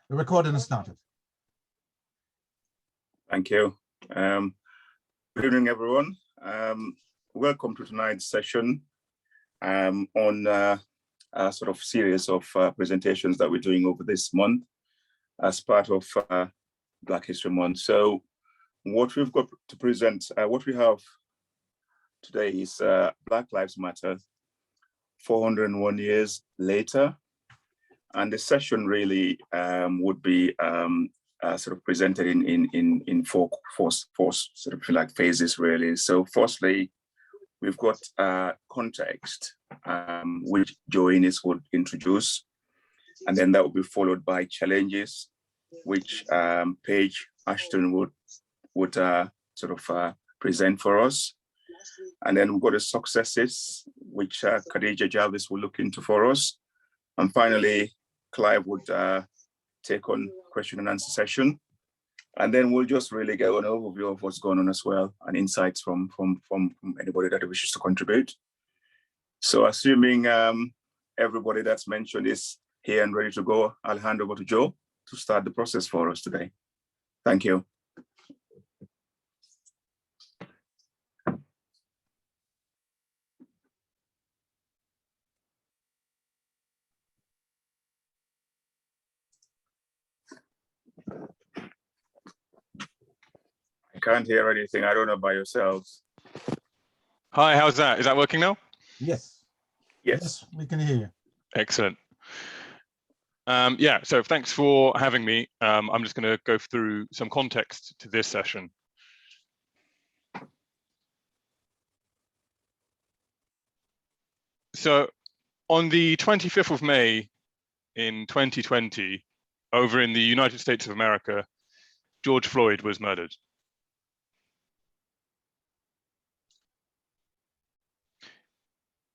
The recording has started. Thank you. Good evening, everyone. Welcome to tonight's session on a sort of series of presentations that we're doing over this month as part of Black History Month. So what we've got to present, what we have today is Black Lives Matter, 401 years later. And the session really would be sort of presented in four sort of like phases, really. So firstly, we've got context, which Joe Innes would introduce, and then that will be followed by challenges, which Paige Ashton would sort of present for us. And then we've got the successes, which Khadija Jarvis will look into for us. And finally, Clive would take on question and answer session. And then we'll just really get an overview of what's going on as well and insights from anybody that wishes to contribute. So assuming everybody that's mentioned is here and ready to go, I'll hand over to Joe to start the process for us today. Thank you. I can't hear anything. I don't know by yourselves. Hi, how's that? Is that working now? Yes. Yes. We can hear you. Excellent. Yeah, so thanks for having me. I'm just going to go through some context to this session. So on the 25th of May in 2020, over in the United States of America, George Floyd was murdered.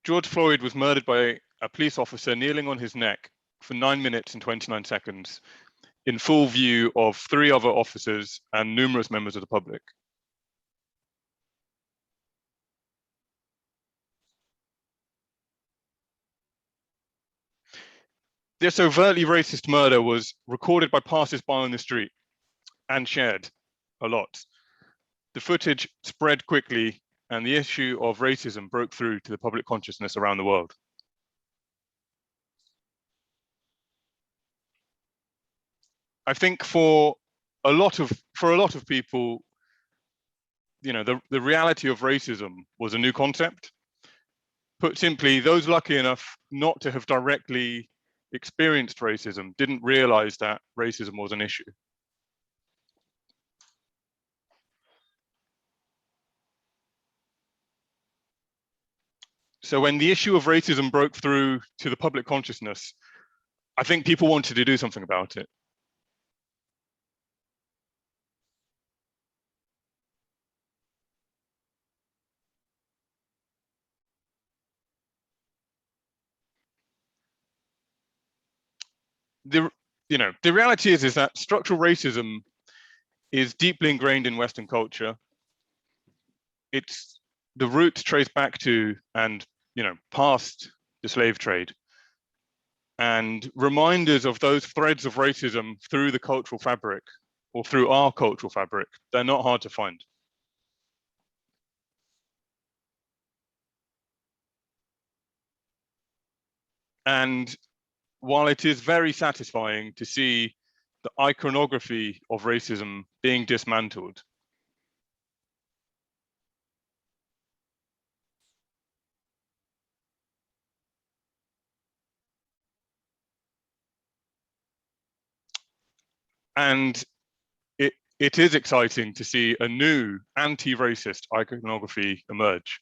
George Floyd was murdered by a police officer kneeling on his neck for 9 minutes and 29 seconds in full view of 3 other officers and numerous members of the public. This overtly racist murder was recorded by passers-by on the street and shared a lot. The footage spread quickly, and the issue of racism broke through to the public consciousness around the world. I think for a lot of people, you know, the reality of racism was a new concept. Put simply, those lucky enough not to have directly experienced racism didn't realize that racism was an issue. So when the issue of racism broke through to the public consciousness, I think people wanted to do something about it. The reality is that structural racism is deeply ingrained in Western culture. It's the roots trace back to and past the slave trade, and reminders of those threads of racism through the cultural fabric or through our cultural fabric, they're not hard to find. And while it is very satisfying to see the iconography of racism being dismantled, and it is exciting to see a new anti-racist iconography emerge.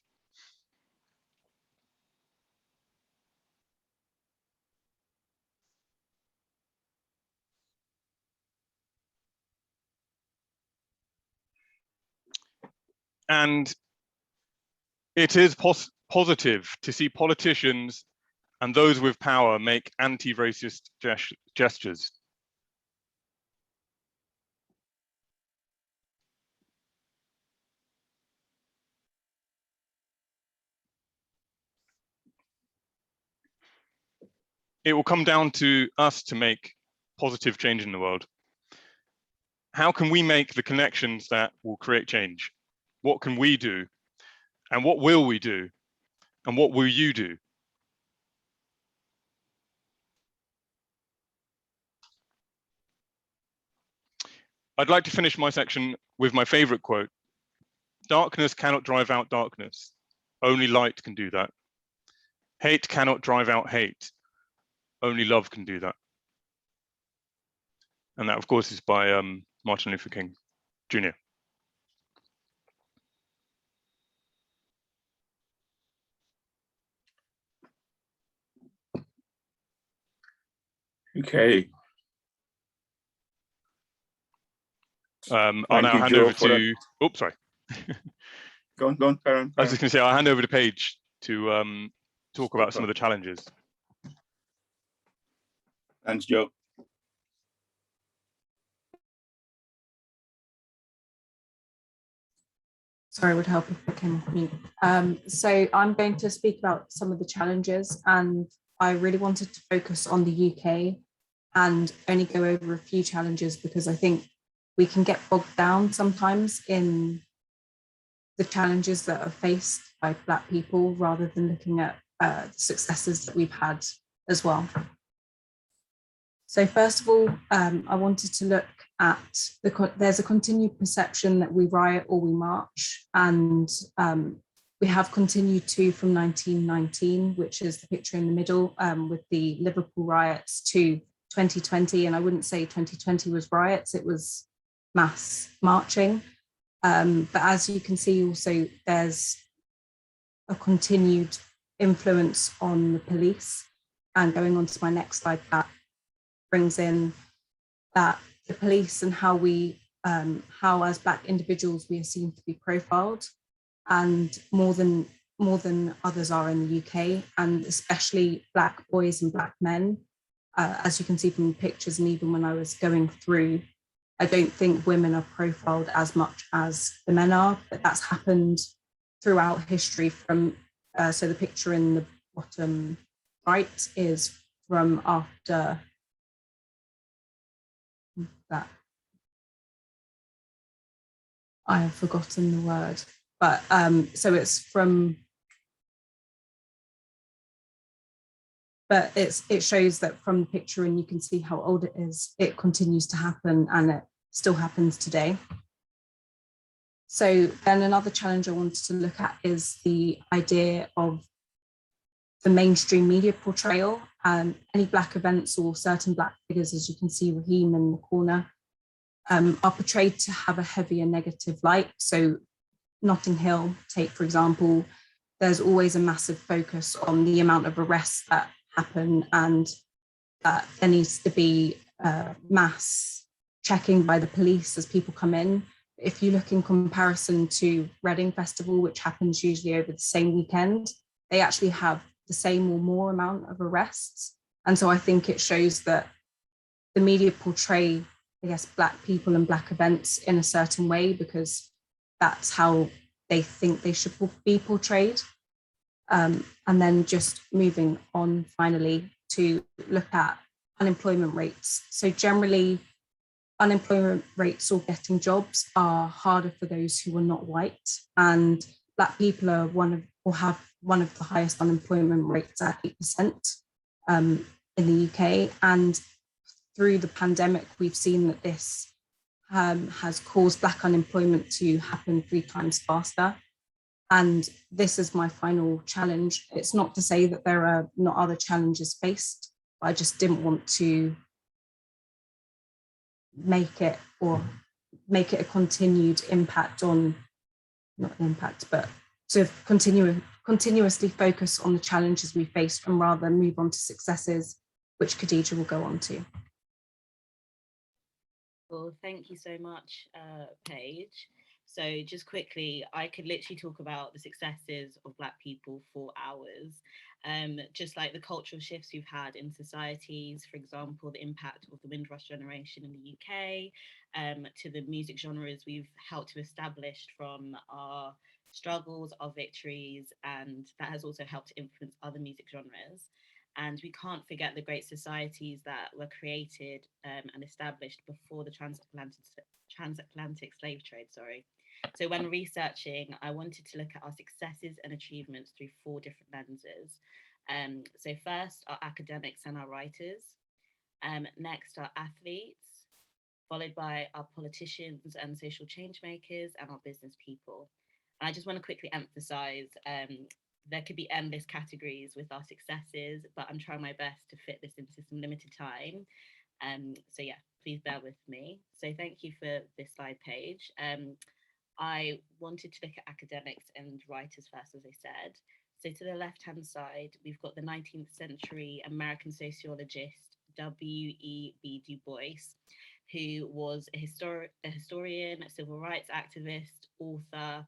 And it is positive to see politicians and those with power make anti-racist gestures. It will come down to us to make positive change in the world. How can we make the connections that will create change? What can we do? And what will we do? And what will you do? I'd like to finish my section with my favorite quote. Darkness cannot drive out darkness. Only light can do that. Hate cannot drive out hate. Only love can do that. And that, of course, is by Martin Luther King Jr. Okay. I'll now hand over to, oops, sorry. Go on, Karen. I was just going to say, I'll hand over to Paige to talk about some of the challenges. Thanks, Joe. Sorry, it would help if I came off mute. So I'm going to speak about some of the challenges, and I really wanted to focus on the UK and only go over a few challenges because I think we can get bogged down sometimes in the challenges that are faced by Black people rather than looking at the successes that we've had as well. So first of all, I wanted to look at there's a continued perception that we riot or we march, and we have continued to from 1919, which is the picture in the middle with the Liverpool riots, to 2020. And I wouldn't say 2020 was riots, it was mass marching. But as you can see also, there's a continued influence on the police. And going on to my next slide, that brings in that the police and how we, how as Black individuals we are seen to be profiled, and more than others are in the UK, and especially Black boys and Black men. As you can see from the pictures, and even when I was going through, I don't think women are profiled as much as the men are, but that's happened throughout history from, so the picture in the bottom right is from after that. I have forgotten the word, but so it's from, but it shows that from the picture, and you can see how old it is, it continues to happen and it still happens today. So then another challenge I wanted to look at is the idea of the mainstream media portrayal. Any Black events or certain Black figures, as you can see Raheem in the corner, are portrayed to have a heavier negative light. So Notting Hill, take for example, there's always a massive focus on the amount of arrests that happen, and there needs to be mass checking by the police as people come in. If you look in comparison to Reading Festival, which happens usually over the same weekend, they actually have the same or more amount of arrests. And so I think it shows that the media portray, I guess, Black people and Black events in a certain way because that's how they think they should be portrayed. And then just moving on finally to look at unemployment rates. So generally, unemployment rates or getting jobs are harder for those who are not white, and Black people are have one of the highest unemployment rates at 8% in the UK. And through the pandemic, we've seen that this has caused Black unemployment to happen 3 times faster. And this is my final challenge. It's not to say that there are not other challenges faced, but I just didn't want to make it a continued impact on, not an impact, but to continuously focus on the challenges we face and rather move on to successes, which Khadija will go on to. Well, thank you so much, Paige. So just quickly, I could literally talk about the successes of Black people for hours, just like the cultural shifts we've had in societies, for example, the impact of the Windrush generation in the UK, to the music genres we've helped to establish from our struggles, our victories, and that has also helped to influence other music genres. And we can't forget the great societies that were created and established before the transatlantic slave trade, sorry. So when researching, I wanted to look at our successes and achievements through 4 different lenses. So first, our academics and our writers. Next, our athletes, followed by our politicians and social change makers and our business people. And I just want to quickly emphasize there could be endless categories with our successes, but I'm trying my best to fit this into some limited time. So yeah, please bear with me. So thank you for this slide page. I wanted to look at academics and writers first, as I said. So to the left-hand side, we've got the 19th century American sociologist, W.E.B. Du Bois, who was a historian, a civil rights activist, author,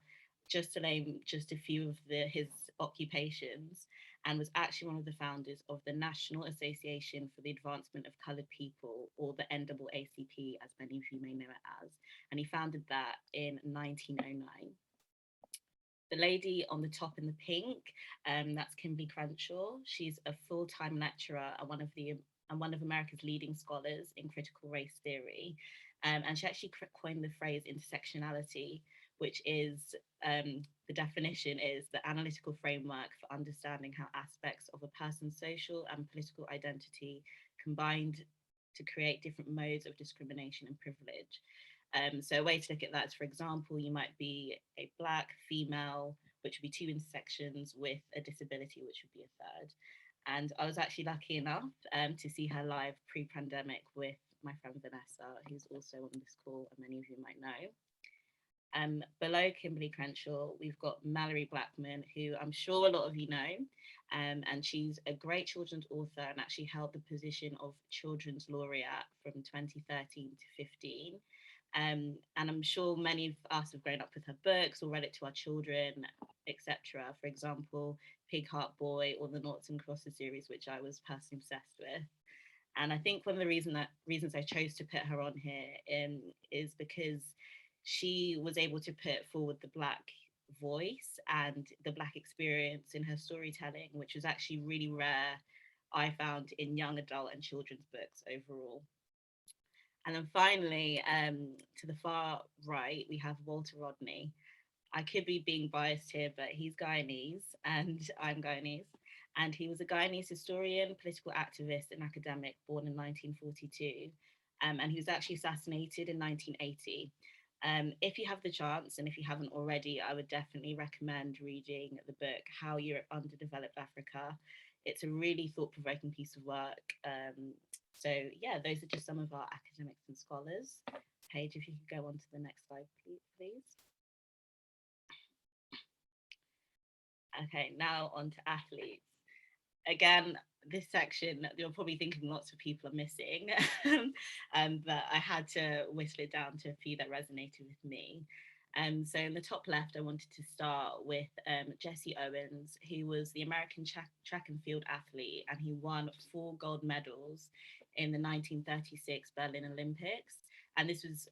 just to name just a few of his occupations, and was actually one of the founders of the National Association for the Advancement of Coloured People, or the NAACP, as many of you may know it as. And he founded that in 1909. The lady on the top in the pink, that's Kimberly Crenshaw. She's a full-time lecturer and one of America's leading scholars in critical race theory. And she actually coined the phrase intersectionality, which is, the definition is the analytical framework for understanding how aspects of a person's social and political identity combined to create different modes of discrimination and privilege. So a way to look at that is, for example, you might be a Black female, which would be 2 intersections, with a disability, which would be a 3rd. And I was actually lucky enough to see her live pre-pandemic with my friend Vanessa, who's also on this call, and many of you might know. Below Kimberly Crenshaw, we've got Mallory Blackman, who I'm sure a lot of you know, and she's a great children's author and actually held the position of Children's Laureate from 2013 to 15. And I'm sure many of us have grown up with her books or read it to our children, etc. For example, Pig Heart Boy or the Noughts and Crosses series, which I was personally obsessed with. And I think one of the reasons I chose to put her on here is because she was able to put forward the Black voice and the Black experience in her storytelling, which was actually really rare, I found, in young adult and children's books overall. And then finally, to the far right, we have Walter Rodney. I could be being biased here, but he's Guyanese and I'm Guyanese. And he was a Guyanese historian, political activist and academic born in 1942. And he was actually assassinated in 1980. If you have the chance, and if you haven't already, I would definitely recommend reading the book, How Europe Underdeveloped Africa. It's a really thought-provoking piece of work. So yeah, those are just some of our academics and scholars. Paige, if you could go on to the next slide, please. Okay, now on to athletes. Again, this section, you're probably thinking lots of people are missing, but I had to whittle it down to a few that resonated with me. So in the top left, I wanted to start with Jesse Owens, who was the American track and field athlete, and he won 4 gold medals in the 1936 Berlin Olympics. And this was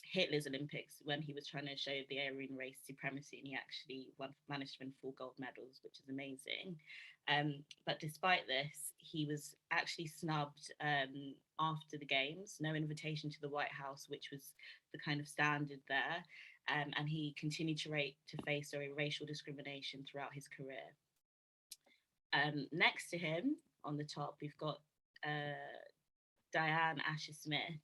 Hitler's Olympics when he was trying to show the Aryan race supremacy, and he actually managed to win 4 gold medals, which is amazing. But despite this, he was actually snubbed after the games, no invitation to the White House, which was the kind of standard there. And he continued to face racial discrimination throughout his career. Next to him, on the top, we've got Diane Asher-Smith,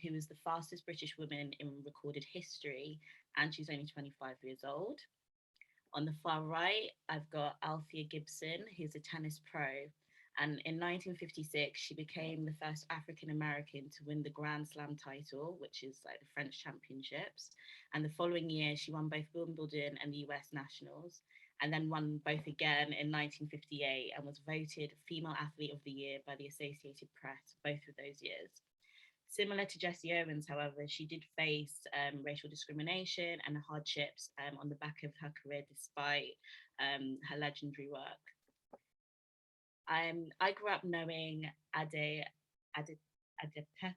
who is the fastest British woman in recorded history, and she's only 25 years old. On the far right, I've got Althea Gibson, who's a tennis pro. And in 1956, she became the first African-American to win the Grand Slam title, which is like the French championships. And the following year, she won both Wimbledon and the US Nationals, and then won both again in 1958 and was voted Female Athlete of the Year by the Associated Press both of those years. Similar to Jesse Owens, however, she did face racial discrimination and hardships on the back of her career, despite her legendary work. I grew up knowing Ade Adedepan,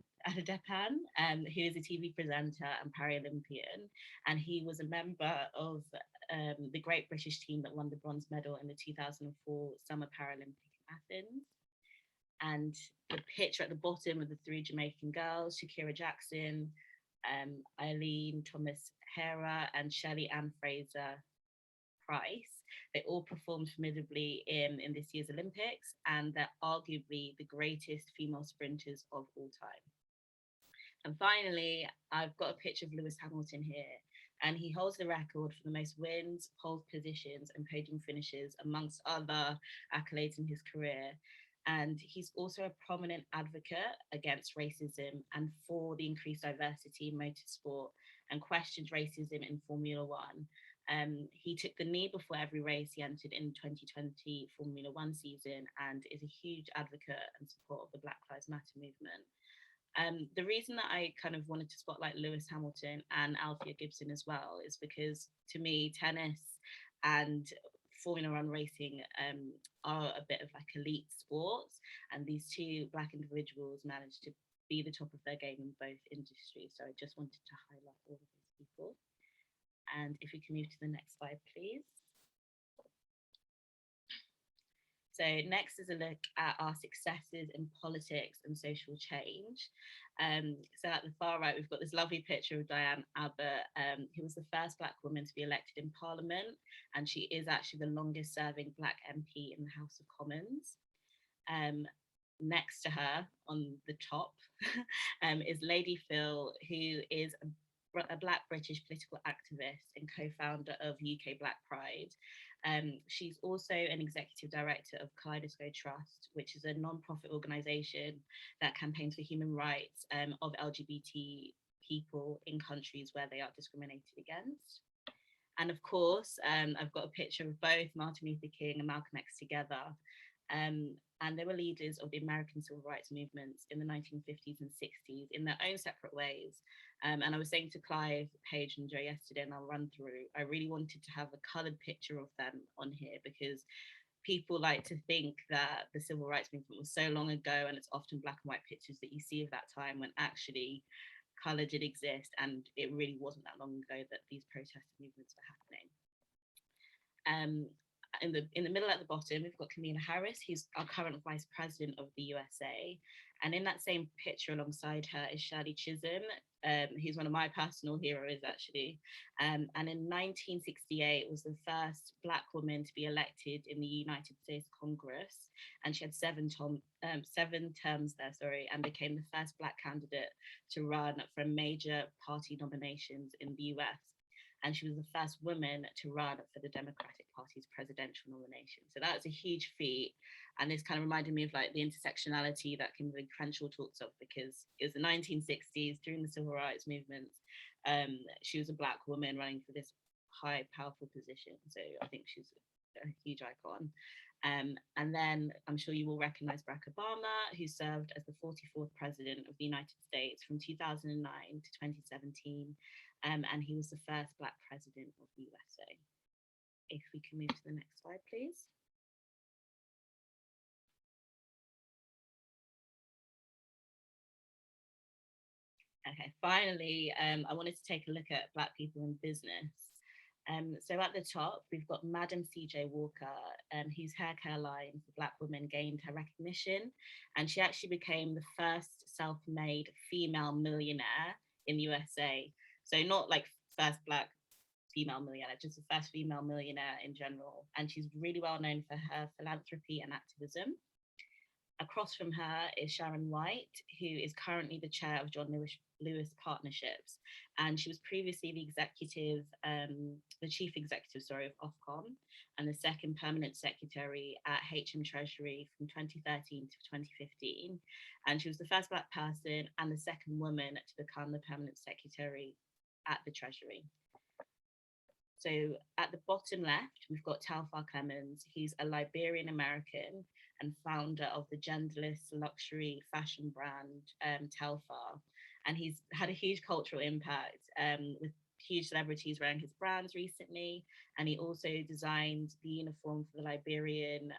who is a TV presenter and Paralympian, and he was a member of the Great British team that won the bronze medal in the 2004 Summer Paralympic Athens. And the picture at the bottom of the three Jamaican girls, Shakira Jackson, Eileen Thomas Hera, and Shelley Ann Fraser Price. They all performed formidably in this year's Olympics, and they're arguably the greatest female sprinters of all time. And finally, I've got a picture of Lewis Hamilton here, and he holds the record for the most wins, pole positions, and podium finishes, amongst other accolades in his career. And he's also a prominent advocate against racism and for the increased diversity in motorsport, and questioned racism in Formula One. He took the knee before every race he entered in 2020 Formula One season, and is a huge advocate and support of the Black Lives Matter movement. The reason that I kind of wanted to spotlight Lewis Hamilton and Althea Gibson as well is because, to me, tennis and Formula One racing are a bit of like elite sports, and these two Black individuals managed to be the top of their game in both industries. So I just wanted to highlight all of these people. And if we can move to the next slide, please. So next is a look at our successes in politics and social change. So at the far right, we've got this lovely picture of Diane Abbott, who was the first Black woman to be elected in Parliament, and she is actually the longest serving Black MP in the House of Commons. Next to her on the top is Lady Phil, who is a Black British political activist and co-founder of UK Black Pride. She's also an executive director of Kaleidoscope Trust, which is a non-profit organisation that campaigns for human rights of LGBT people in countries where they are discriminated against. And of course, I've got a picture of both Martin Luther King and Malcolm X together. And they were leaders of the American civil rights movements in the 1950s and 60s in their own separate ways. And I was saying to Clive, Paige and Joe yesterday, and I'll run through, I really wanted to have a coloured picture of them on here, because people like to think that the civil rights movement was so long ago, and it's often black and white pictures that you see of that time, when actually colour did exist, and it really wasn't that long ago that these protest movements were happening. In the middle at the bottom, we've got Kamala Harris, who's our current Vice President of the USA. And in that same picture alongside her is Shirley Chisholm, who's one of my personal heroes, actually. And in 1968 was the first Black woman to be elected in the United States Congress. And she had seven terms there, and became the first Black candidate to run for major party nominations in the US. And she was the first woman to run for the Democratic Party's presidential nomination. So that's a huge feat. And this kind of reminded me of like the intersectionality that Kimberly Crenshaw talks of, because it was the 1960s during the civil rights movement. She was a Black woman running for this high, powerful position. So I think she's a huge icon. And then I'm sure you will recognize Barack Obama, who served as the 44th president of the United States from 2009 to 2017. And he was the first Black president of the USA. If we can move to the next slide, please. Okay, finally, I wanted to take a look at Black people in business. So at the top, we've got Madam CJ Walker, whose hair care line for Black women gained her recognition. And she actually became the first self-made female millionaire in the USA. So not like first Black female millionaire, just the first female millionaire in general. And she's really well known for her philanthropy and activism. Across from her is Sharon White, who is currently the chair of John Lewis Partnerships. And she was previously the chief executive, of Ofcom, and the second permanent secretary at HM Treasury from 2013 to 2015. And she was the first Black person and the second woman to become the permanent secretary at the Treasury. So at the bottom left, we've got Telfar Clemens. He's a Liberian American and founder of the genderless luxury fashion brand Telfar. And he's had a huge cultural impact with huge celebrities wearing his brands recently. And he also designed the uniform for the Liberian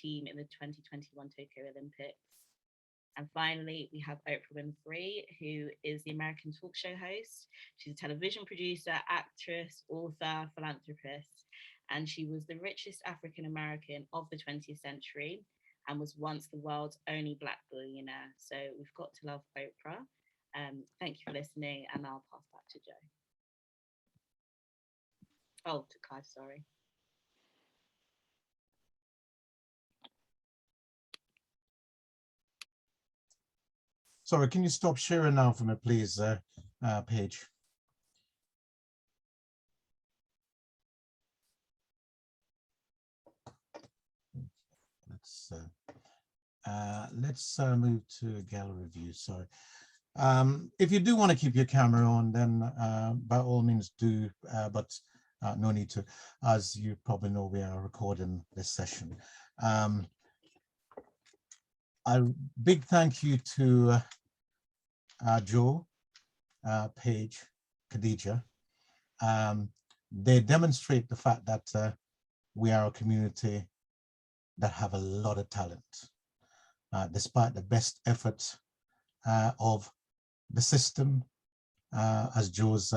team in the 2021 Tokyo Olympics. And finally, we have Oprah Winfrey, who is the American talk show host. She's a television producer, actress, author, philanthropist, and she was the richest African American of the 20th century. and was once the world's only Black billionaire. So we've got to love Oprah. Thank you for listening, and I'll pass back to Joe. Oh, to Kai, sorry. Sorry, can you stop sharing now for me, please, Paige? Let's move to gallery view. Sorry. If you do want to keep your camera on, then by all means do, but no need to. As you probably know, we are recording this session. A big thank you to Joe, Paige, Khadija. They demonstrate the fact that we are a community that have a lot of talent, despite the best efforts of the system, as Joe's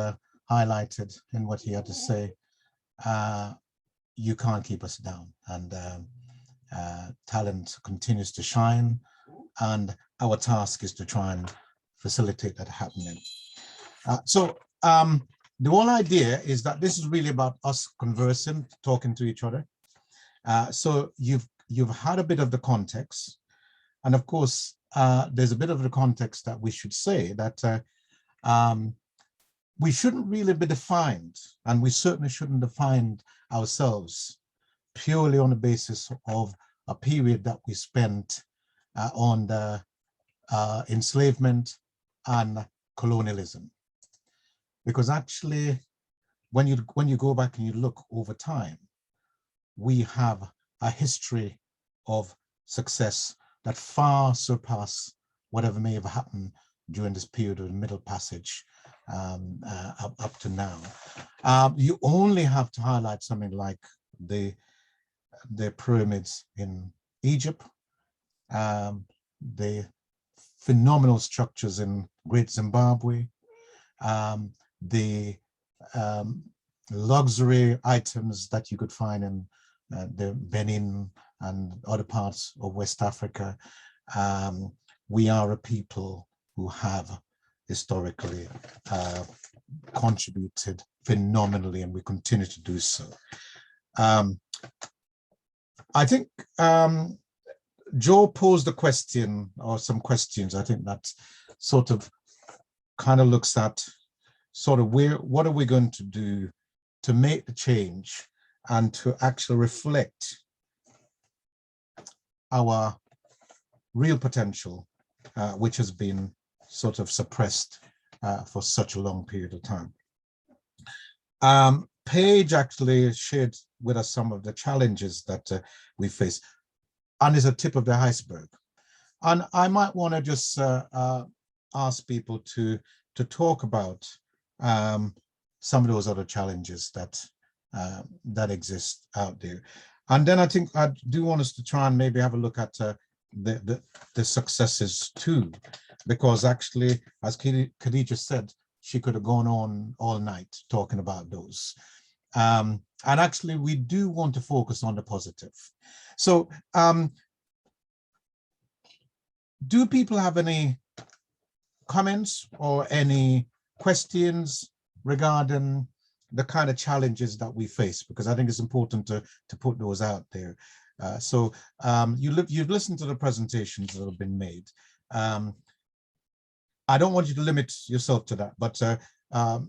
highlighted in what he had to say. You can't keep us down, and talent continues to shine, and our task is to try and facilitate that happening. So the whole idea is that this is really about us conversing, talking to each other. So you've had a bit of the context, and of course there's a bit of the context that we should say that we shouldn't really be defined, and we certainly shouldn't define ourselves purely on the basis of a period that we spent on the enslavement and colonialism. Because actually, when you go back and you look over time, we have a history of success that far surpass whatever may have happened during this period of the Middle Passage up to now. You only have to highlight something like the pyramids in Egypt, the phenomenal structures in Great Zimbabwe, the luxury items that you could find in the Benin and other parts of West Africa. We are a people who have historically contributed phenomenally, and we continue to do so. I think Joe posed a question, or some questions, I think that sort of kind of looks at sort of what are we going to do to make the change and to actually reflect our real potential, which has been sort of suppressed for such a long period of time. Paige actually shared with us some of the challenges that we face, and is a tip of the iceberg. And I might want to just ask people to talk about some of those other challenges that exist out there. And then I think I do want us to try and maybe have a look at the successes too, because actually, as Khadija said, she could have gone on all night talking about those. And actually, we do want to focus on the positive. So do people have any comments or any questions regarding the kind of challenges that we face? Because I think it's important to put those out there. So you've listened to the presentations that have been made. I don't want you to limit yourself to that, but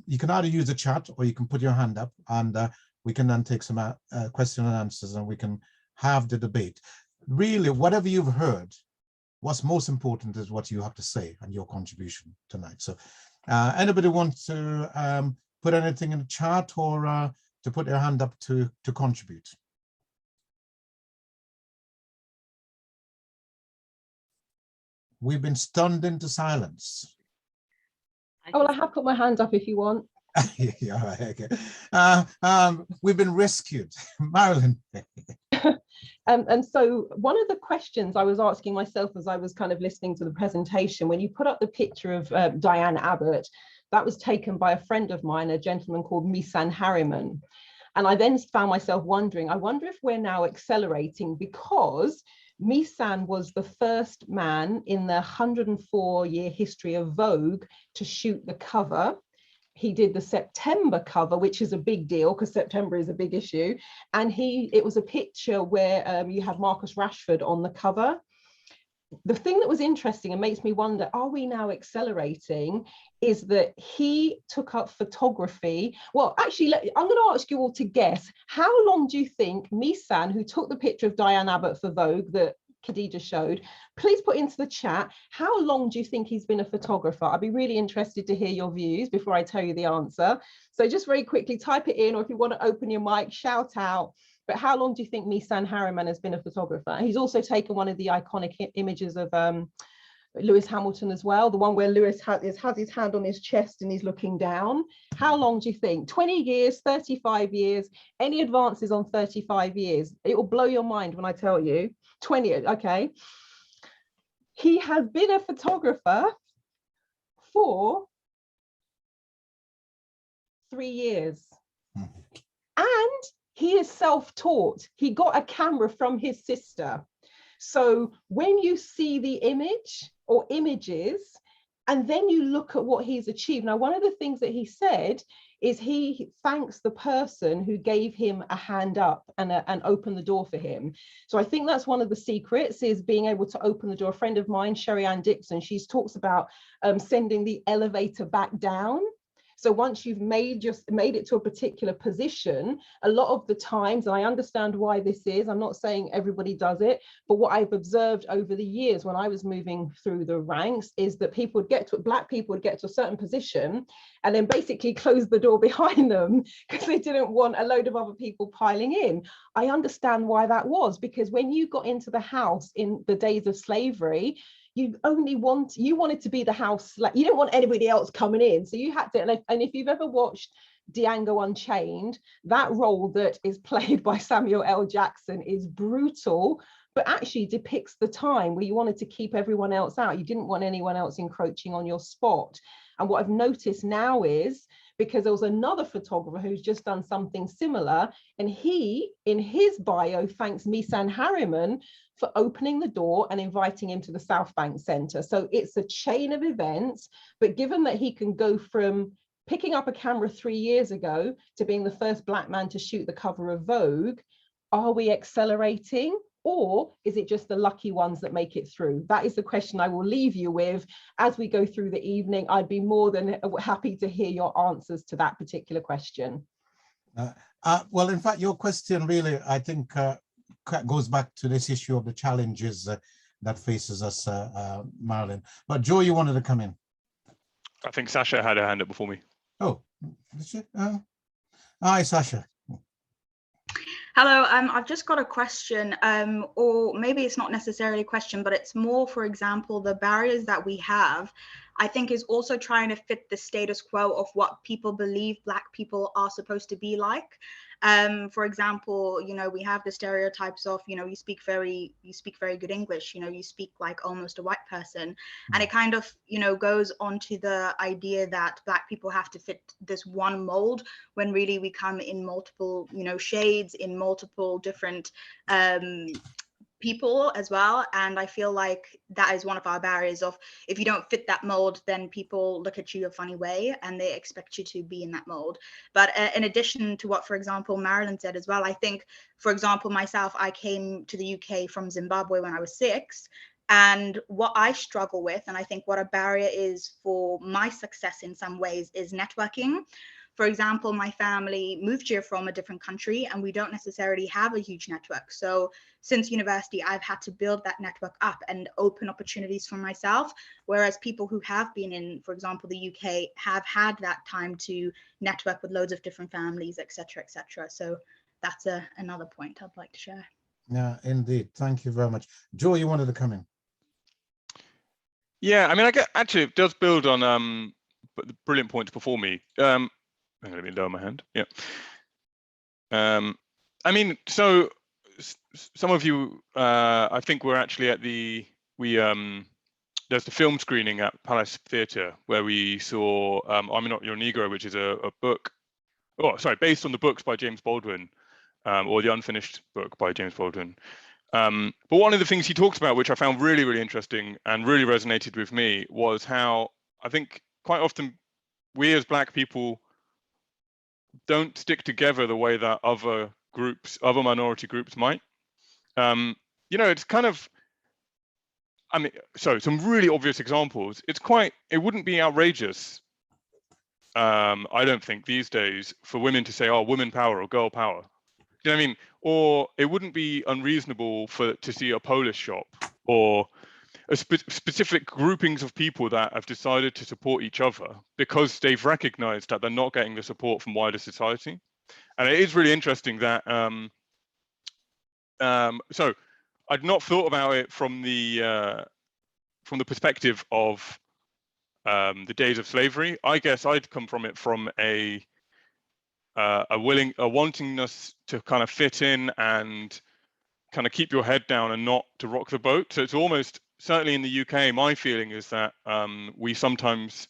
you can either use the chat or you can put your hand up, and we can then take some question and answers, and we can have the debate. Really, whatever you've heard, what's most important is what you have to say and your contribution tonight. So anybody want to put anything in the chat or to put their hand up to contribute? We've been stunned into silence. Well, I have put my hand up if you want. Yeah, okay. We've been rescued. Marilyn. And so one of the questions I was asking myself as I was kind of listening to the presentation, when you put up the picture of Diane Abbott, that was taken by a friend of mine, a gentleman called Misan Harriman. And I then found myself wondering, I wonder if we're now accelerating because Misan was the first man in the 104-year history of Vogue to shoot the cover. He did the September cover, which is a big deal because September is a big issue. And it was a picture where you have Marcus Rashford on the cover. The thing that was interesting and makes me wonder, are we now accelerating, is that he took up photography. Well, actually, I'm going to ask you all to guess, how long do you think Misan, who took the picture of Diane Abbott for Vogue that Khadija showed, please put into the chat, how long do you think he's been a photographer? I'd be really interested to hear your views before I tell you the answer. So just very quickly type it in, or if you want to open your mic, shout out. But how long do you think Misan Harriman has been a photographer? He's also taken one of the iconic images of Lewis Hamilton as well, the one where Lewis has his hand on his chest and he's looking down. How long do you think? 20 years, 35 years, any advances on 35 years? It will blow your mind when I tell you. 20, okay. He has been a photographer for 3 years. And he is self-taught. He got a camera from his sister. So when you see the image or images, and then you look at what he's achieved. Now, one of the things that he said is he thanks the person who gave him a hand up and opened the door for him. So I think that's one of the secrets, is being able to open the door. A friend of mine, Sherry Ann Dixon, she talks about sending the elevator back down. So once you've made it to a particular position, a lot of the times, and I understand why this is, I'm not saying everybody does it, but what I've observed over the years when I was moving through the ranks is that Black people would get to a certain position and then basically close the door behind them because they didn't want a load of other people piling in. I understand why that was, because when you got into the house in the days of slavery, you wanted to be the house, like you didn't want anybody else coming in, so you had to. And if you've ever watched Django Unchained, that role that is played by Samuel L. Jackson is brutal, but actually depicts the time where you wanted to keep everyone else out. You didn't want anyone else encroaching on your spot. And what I've noticed now is, because there was another photographer who's just done something similar, and he, in his bio, thanks Misan Harriman for opening the door and inviting him to the South Bank Centre. So it's a chain of events, but given that he can go from picking up a camera 3 years ago to being the first Black man to shoot the cover of Vogue, are we accelerating? Or is it just the lucky ones that make it through? That is the question I will leave you with as we go through the evening. I'd be more than happy to hear your answers to that particular question. Well, in fact, your question really, I think, goes back to this issue of the challenges that faces us, Marilyn. But Joe, you wanted to come in. I think Sasha had her hand up before me. Oh, did she? Hi, Sasha. Hello, I've just got a question, or maybe it's not necessarily a question, but it's more, for example, the barriers that we have, I think is also trying to fit the status quo of what people believe Black people are supposed to be like. For example, you know, we have the stereotypes of, you know, you speak very good English, you know, you speak like almost a white person. And it kind of, you know, goes on to the idea that Black people have to fit this one mold, when really we come in multiple, you know, shades, in multiple different people as well. And I feel like that is one of our barriers of, if you don't fit that mold, then people look at you a funny way and they expect you to be in that mold. But in addition to what, for example, Marilyn said as well, I think, for example, myself, I came to the UK from Zimbabwe when I was 6. And what I struggle with, and I think what a barrier is for my success in some ways, is networking. For example, my family moved here from a different country and we don't necessarily have a huge network. So since university, I've had to build that network up and open opportunities for myself. Whereas people who have been in, for example, the UK, have had that time to network with loads of different families, et cetera, et cetera. So that's another point I'd like to share. Yeah, indeed. Thank you very much. Joe, you wanted to come in. Yeah, I mean, actually, it does build on the brilliant points before me. Let me lower my hand. Yeah. I mean, so some of you, I think we're actually at there's the film screening at Palace Theatre where we saw I'm Not Your Negro, which is a book, based on the books by James Baldwin, or the unfinished book by James Baldwin. But one of the things he talks about, which I found really, really interesting and really resonated with me, was how I think quite often we as Black people don't stick together the way that other minority groups might. You know, it's kind of, I mean, so some really obvious examples. It wouldn't be outrageous, I don't think these days, for women to say, oh, women power or girl power. Do you know what I mean? Or it wouldn't be unreasonable to see a Polish shop or specific groupings of people that have decided to support each other because they've recognized that they're not getting the support from wider society. And it is really interesting that, so I'd not thought about it from the perspective of the days of slavery. I guess I'd come from it from a wantingness to kind of fit in and kind of keep your head down and not to rock the boat. So it's almost, certainly in the UK, my feeling is that we sometimes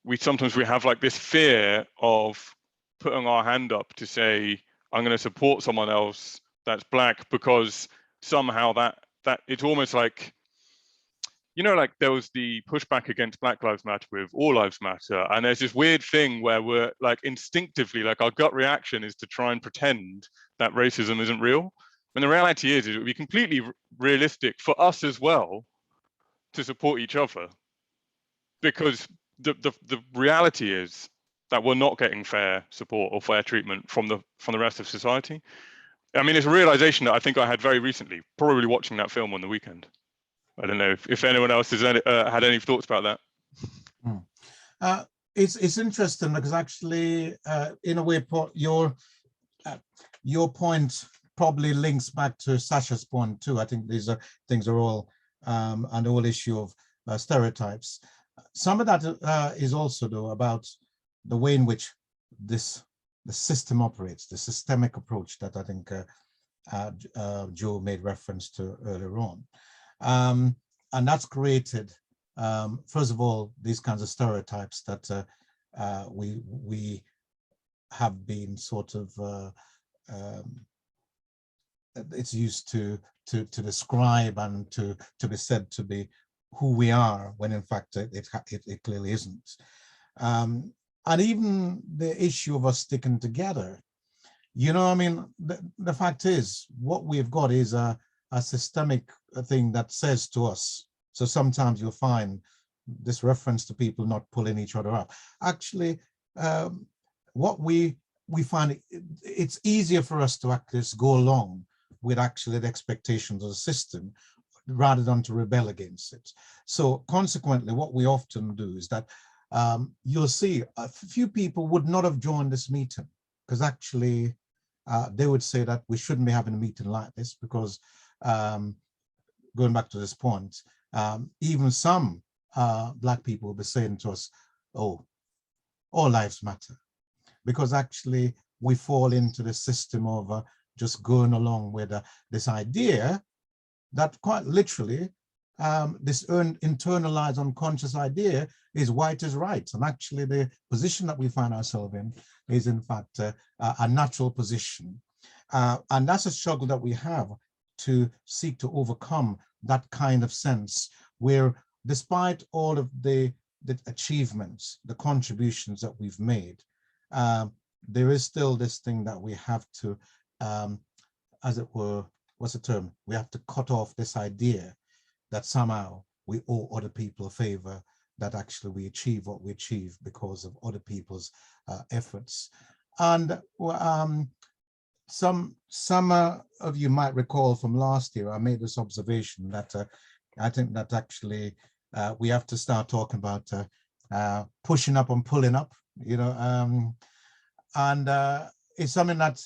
have like this fear of putting our hand up to say, I'm going to support someone else that's Black, because somehow that it's almost like, you know, like there was the pushback against Black Lives Matter with All Lives Matter. And there's this weird thing where we're like instinctively, like our gut reaction is to try and pretend that racism isn't real. When the reality is it would be completely realistic for us as well to support each other. Because the reality is that we're not getting fair support or fair treatment from the rest of society. I mean, it's a realization that I think I had very recently, probably watching that film on the weekend. I don't know if anyone else has had any thoughts about that. It's interesting because actually, in a way, your point probably links back to Sasha's point too. I think these things are all an whole issue of stereotypes. Some of that is also though about the way in which the system operates, the systemic approach that I think Joe made reference to earlier on. And that's created, first of all, these kinds of stereotypes that we have been sort of, it's used to describe and to be said to be who we are, when in fact it clearly isn't. And even the issue of us sticking together, you know, I mean, the fact is, what we've got is a systemic thing that says to us. So sometimes you'll find this reference to people not pulling each other up. Actually, what we find, it's easier for us to actually go along with actually the expectations of the system rather than to rebel against it. So consequently, what we often do is that you'll see a few people would not have joined this meeting because actually they would say that we shouldn't be having a meeting like this because going back to this point, even some Black people will be saying to us, oh, all lives matter, because actually we fall into the system of just going along with this idea that quite literally this internalized unconscious idea is white is right. And actually the position that we find ourselves in is in fact a natural position. And that's a struggle that we have to seek to overcome that kind of sense where despite all of the achievements, the contributions that we've made, there is still this thing that we have to, as it were, what's the term? We have to cut off this idea that somehow we owe other people a favor, that actually we achieve what we achieve because of other people's efforts. And some of you might recall from last year, I made this observation that I think that actually we have to start talking about pushing up and pulling up, you know, and it's something that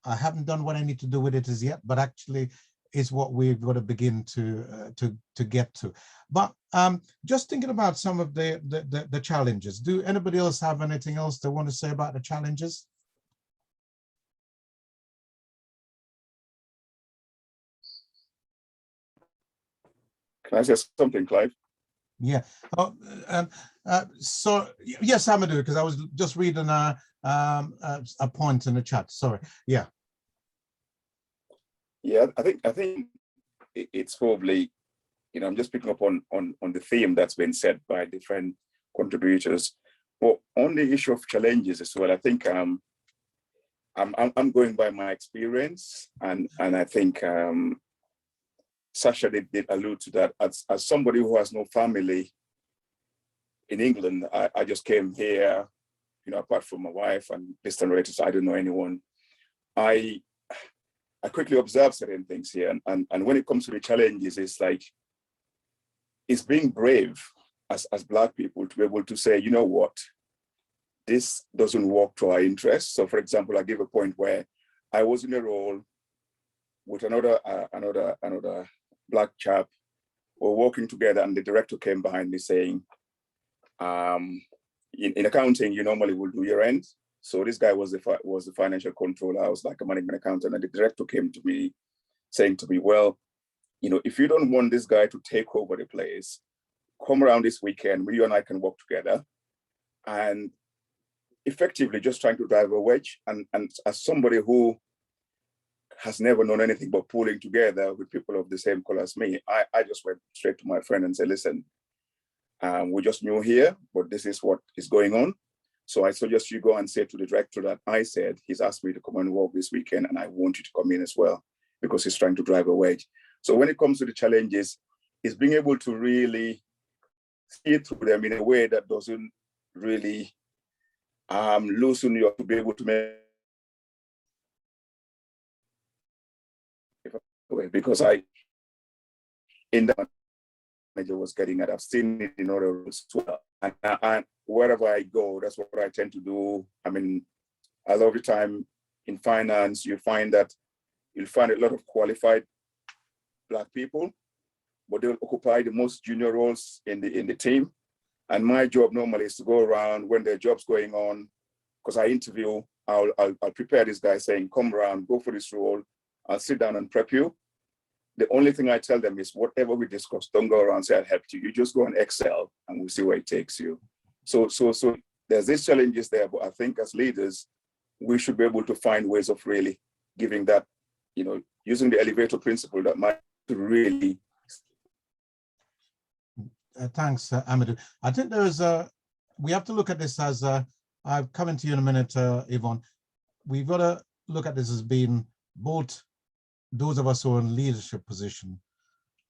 I haven't done what I need to do with it as yet, but actually is what we've got to begin to get to. But just thinking about some of the challenges, do anybody else have anything else they want to say about the challenges? Can I say something, Clive? Yeah. Oh, so yes, Amadou, because I was just reading a point in the chat. Sorry. Yeah. Yeah, I think it's probably, I'm just picking up on the theme that's been said by different contributors. But on the issue of challenges as well, I think I'm going by my experience, and I think Sasha did allude to that. As somebody who has no family in England, I just came here, apart from my wife and distant relatives, I don't know anyone. I quickly observe certain things here, and when it comes to the challenges, it's being brave as Black people to be able to say, you know what, this doesn't work to our interests. So, for example, I give a point where I was in a role with another Black chap. We're working together, and the director came behind me saying, in accounting, you normally will do your end. So this guy was the financial controller. I was like a management accountant, and the director came to me saying to me, well, if you don't want this guy to take over the place, come around this weekend, you and I can work together. And effectively just trying to drive a wedge. And as somebody who has never known anything but pulling together with people of the same color as me, I just went straight to my friend and said, listen, we're just new here, but this is what is going on. So I suggest you go and say to the director that I said, he's asked me to come and work this weekend, and I want you to come in as well, because he's trying to drive a wedge. So when it comes to the challenges, it's being able to really see through them in a way that doesn't really loosen you up to be able to make, because in that manager was getting at, I've seen it in other roles as well. And wherever I go, that's what I tend to do. I mean, a lot of the time in finance, you'll find a lot of qualified Black people, but they'll occupy the most junior roles in the team. And my job normally is to go around when their job's going on, because I interview, I'll prepare this guy saying, come around, go for this role. I'll sit down and prep you. The only thing I tell them is whatever we discuss, don't go around and say, I'll help you. You just go and excel and we'll see where it takes you. So there's these challenges there, but I think as leaders, we should be able to find ways of really giving that, using the elevator principle that might really. Thanks, Amadou. I think we have to look at this as, I'll come into you in a minute, Yvonne. We've got to look at this as being both those of us who are in leadership position,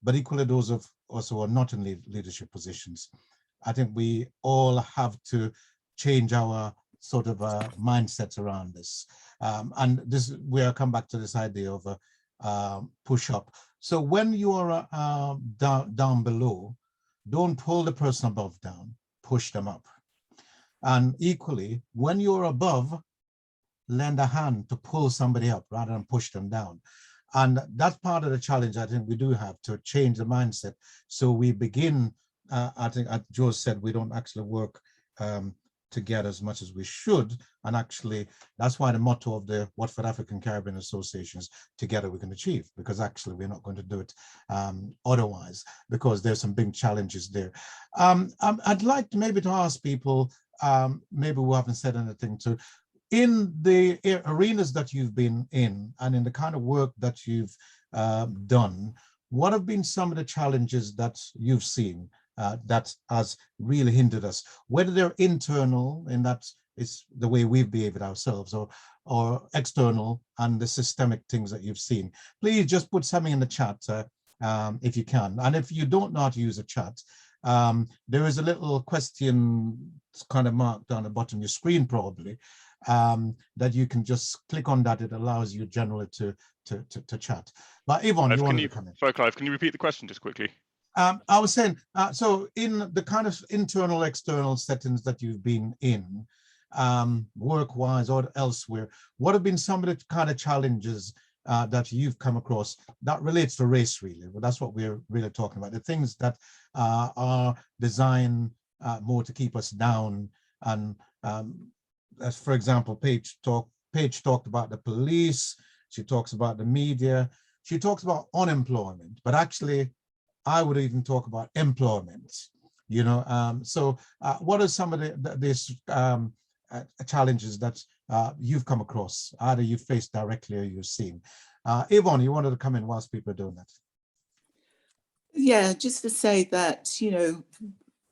but equally those of us who are not in leadership positions. I think we all have to change our sort of mindsets around this. And this, we'll come back to this idea of push up. So when you are down below, don't pull the person above down, push them up. And equally, when you're above, lend a hand to pull somebody up rather than push them down. And that's part of the challenge I think we do have to change the mindset. So we begin, I think as Joe said, we don't actually work together as much as we should. And actually, that's why the motto of the Watford African Caribbean Association is together we can achieve, because actually we're not going to do it otherwise, because there's some big challenges there. I'd like to maybe to ask people, maybe who haven't said anything to, in the arenas that you've been in and in the kind of work that you've done, what have been some of the challenges that you've seen that has really hindered us, whether they're internal, and that is the way we've behaved ourselves, or external and the systemic things that you've seen? Please just put something in the chat if you can. And if you don't know how to use a chat, there is a little question kind of marked down the bottom of your screen probably, that you can just click on that. It allows you generally to chat. But Yvonne, you wanted to come in. Sorry, Clive, can you repeat the question just quickly? I was saying, so in the kind of internal, external settings that you've been in, work-wise or elsewhere, what have been some of the kind of challenges that you've come across that relates to race, really? Well, that's what we're really talking about, the things that are designed more to keep us down. And as for example, Paige talked about the police, she talks about the media, she talks about unemployment, but actually I would even talk about employment, so what are some of these challenges that you've come across, either you've faced directly or you've seen. Yvonne, you wanted to come in whilst people are doing that. Yeah, just to say that, you know,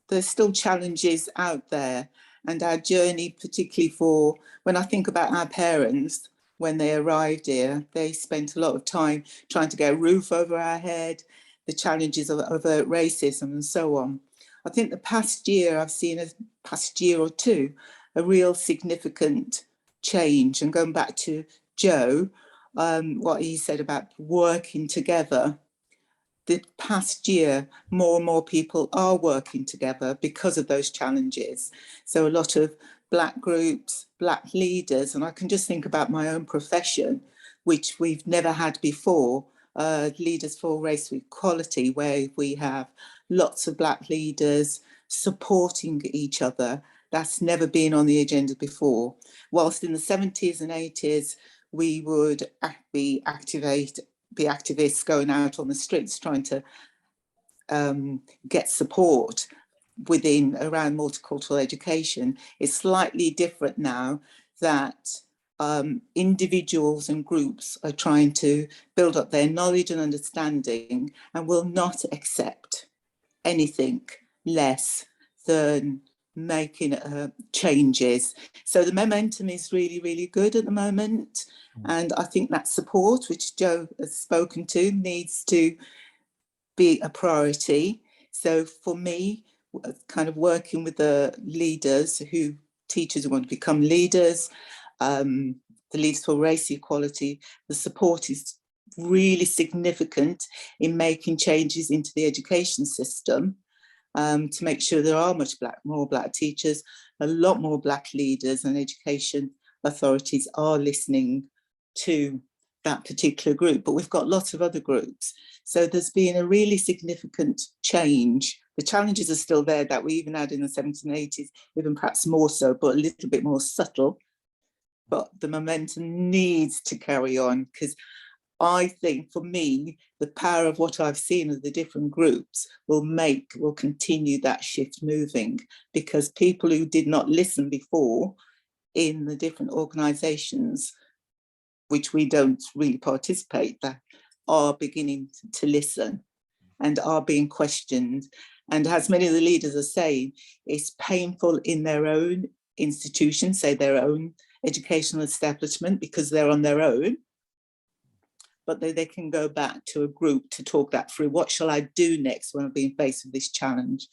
there's still challenges out there, and our journey, particularly for when I think about our parents, when they arrived here, they spent a lot of time trying to get a roof over our head, the challenges of racism and so on. I think the past year, I've seen a past year or two, a real significant change. And going back to Joe, what he said about working together, the past year, more and more people are working together because of those challenges. So a lot of Black groups, Black leaders, and I can just think about my own profession, which we've never had before, Leaders for Racial Equality, where we have lots of Black leaders supporting each other. That's never been on the agenda before. Whilst in the 70s and 80s, we would be activists going out on the streets trying to get support around multicultural education. It's slightly different now that individuals and groups are trying to build up their knowledge and understanding and will not accept anything less than making changes. So the momentum is really, really good at the moment. And I think that support, which Joe has spoken to, needs to be a priority. So for me, kind of working with the leaders teachers who want to become leaders, the Leaders for Race Equality, the support is really significant in making changes into the education system to make sure there are more Black teachers, a lot more Black leaders, and education authorities are listening to that particular group. But we've got lots of other groups. So there's been a really significant change. The challenges are still there that we even had in the 70s and 80s, even perhaps more so, but a little bit more subtle. But the momentum needs to carry on, because I think for me, the power of what I've seen of the different groups will continue that shift moving, because people who did not listen before in the different organisations, which we don't really participate, that are beginning to listen and are being questioned. And as many of the leaders are saying, it's painful in their own institution, say their own educational establishment, because they're on their own, but they can go back to a group to talk that through. What shall I do next when I'm being faced with this challenge?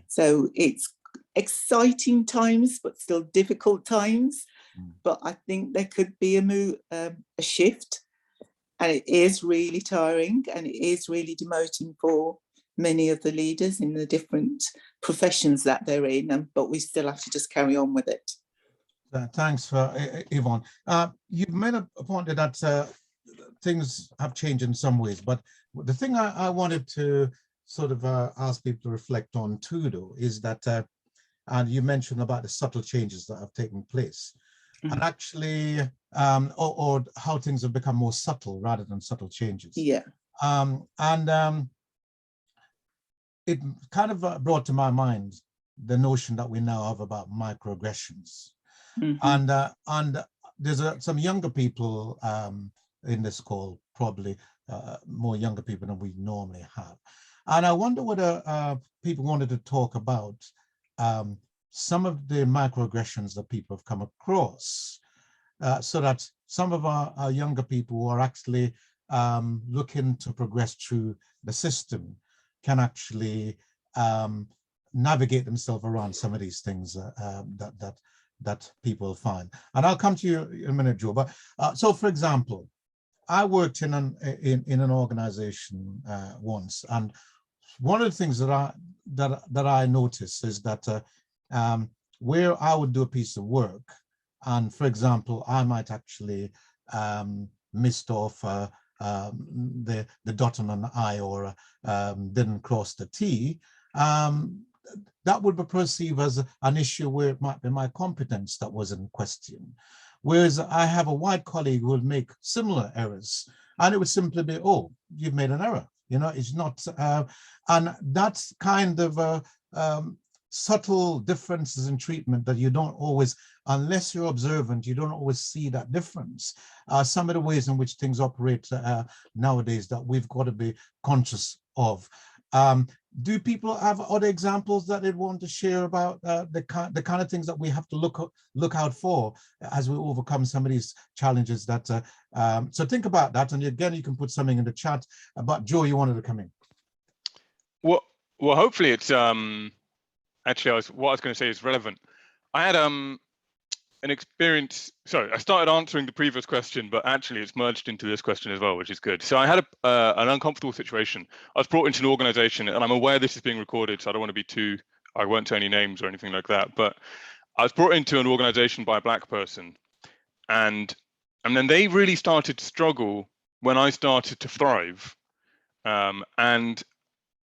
So it's exciting times, but still difficult times. But I think there could be a shift, and it is really tiring, and it is really demoting for many of the leaders in the different professions that they're in, but we still have to just carry on with it. Thanks, Yvonne. You've made a point that things have changed in some ways, but the thing I wanted to sort of ask people to reflect on too, though, is that, and you mentioned about the subtle changes that have taken place, and actually, or how things have become more subtle rather than subtle changes. Yeah. It kind of brought to my mind the notion that we now have about microaggressions. And there's some younger people in this call, probably more younger people than we normally have. And I wonder whether people wanted to talk about some of the microaggressions that people have come across, so that some of our younger people who are actually looking to progress through the system can actually navigate themselves around some of these things that people find. And I'll come to you in a minute, Joe. But so, for example, I worked in an organization once, and one of the things that I noticed is that where I would do a piece of work, and for example, I might actually missed off the dot on an I, or didn't cross the T, that would be perceived as an issue where it might be my competence that was in question. Whereas I have a white colleague who would make similar errors, and it would simply be, oh, you've made an error. You know, it's not, and that's kind of subtle differences in treatment that you don't always, unless you're observant, you don't always see that difference. Some of the ways in which things operate nowadays that we've got to be conscious of. Do people have other examples that they want to share about the kind of things that we have to look out for as we overcome some of these challenges that, so think about that. And again, you can put something in the chat. But Joe, you wanted to come in. Well, hopefully it's, actually, what I was going to say is relevant. I had an experience. Sorry, I started answering the previous question, but actually it's merged into this question as well, which is good. So I had an uncomfortable situation. I was brought into an organization, and I'm aware this is being recorded, so I don't want to be I won't say any names or anything like that, but I was brought into an organization by a Black person, and then they really started to struggle when I started to thrive. And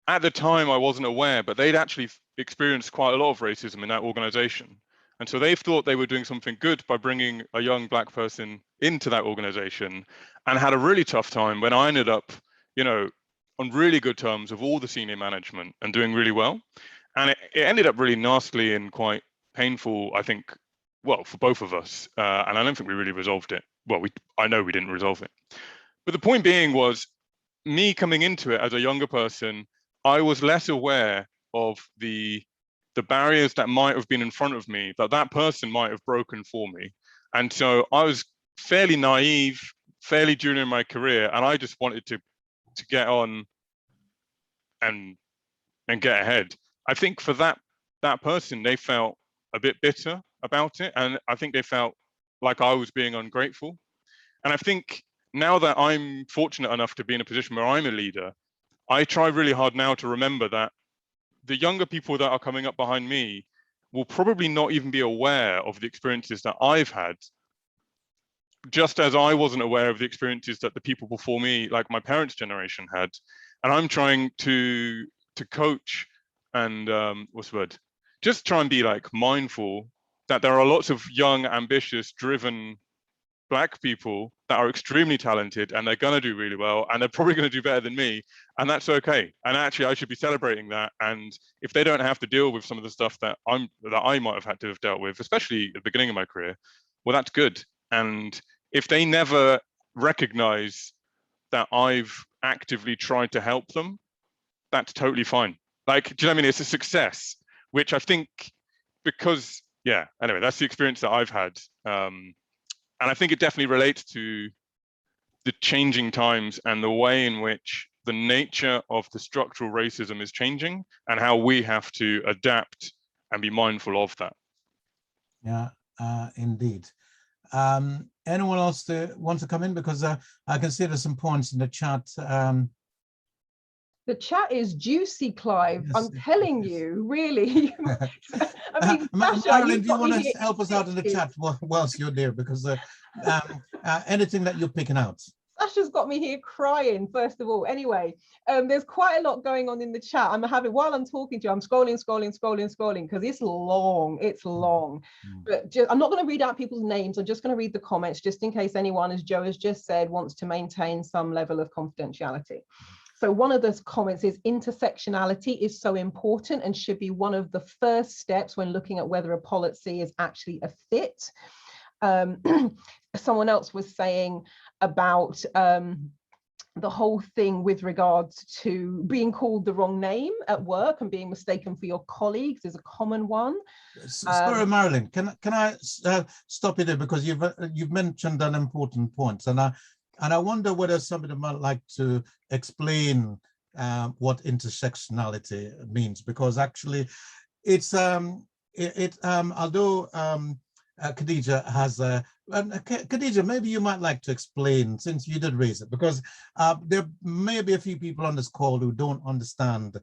at the time I wasn't aware, but they'd actually experienced quite a lot of racism in that organization. And so they thought they were doing something good by bringing a young Black person into that organization, and had a really tough time when I ended up, on really good terms with all the senior management and doing really well. And it ended up really nastily and quite painful, I think, well, for both of us. And I don't think we really resolved it. Well, I know we didn't resolve it. But the point being was, me coming into it as a younger person, I was less aware of the barriers that might have been in front of me, that person might have broken for me. And so I was fairly naive, fairly junior in my career, and I just wanted to get on and get ahead. I think for that person, they felt a bit bitter about it, and I think they felt like I was being ungrateful. And I think now that I'm fortunate enough to be in a position where I'm a leader, I try really hard now to remember that the younger people that are coming up behind me will probably not even be aware of the experiences that I've had, just as I wasn't aware of the experiences that the people before me, like my parents' generation, had. And I'm trying to coach and what's the word? Just try and be like mindful that there are lots of young, ambitious, driven Black people that are extremely talented, and they're going to do really well, and they're probably going to do better than me, and that's okay. And actually, I should be celebrating that. And if they don't have to deal with some of the stuff that I might have had to have dealt with, especially at the beginning of my career, well, that's good. And if they never recognize that I've actively tried to help them, that's totally fine. Like, do you know what I mean? It's a success, which I think, because, yeah, anyway, that's the experience that I've had. And I think it definitely relates to the changing times and the way in which the nature of the structural racism is changing, and how we have to adapt and be mindful of that. Yeah, indeed. Anyone else want to come in? Because I can see there's some points in the chat. The chat is juicy, Clive. Yes, I'm telling you, really. I mean, Marilyn, do you want to help us out in the chat whilst you're there? Because anything that you're picking out. Sasha's got me here crying, first of all. Anyway, there's quite a lot going on in the chat. While I'm talking to you, I'm scrolling, because it's long. But I'm not going to read out people's names. I'm just going to read the comments, just in case anyone, as Joe has just said, wants to maintain some level of confidentiality. So one of those comments is, intersectionality is so important and should be one of the first steps when looking at whether a policy is actually a fit. Someone else was saying about the whole thing with regards to being called the wrong name at work and being mistaken for your colleagues is a common one. Sorry, Marilyn, can I stop you there, because you've mentioned an important point, and I wonder whether somebody might like to explain what intersectionality means, because actually it's although Khadija has Khadija, maybe you might like to explain, since you did raise it, because there may be a few people on this call who don't understand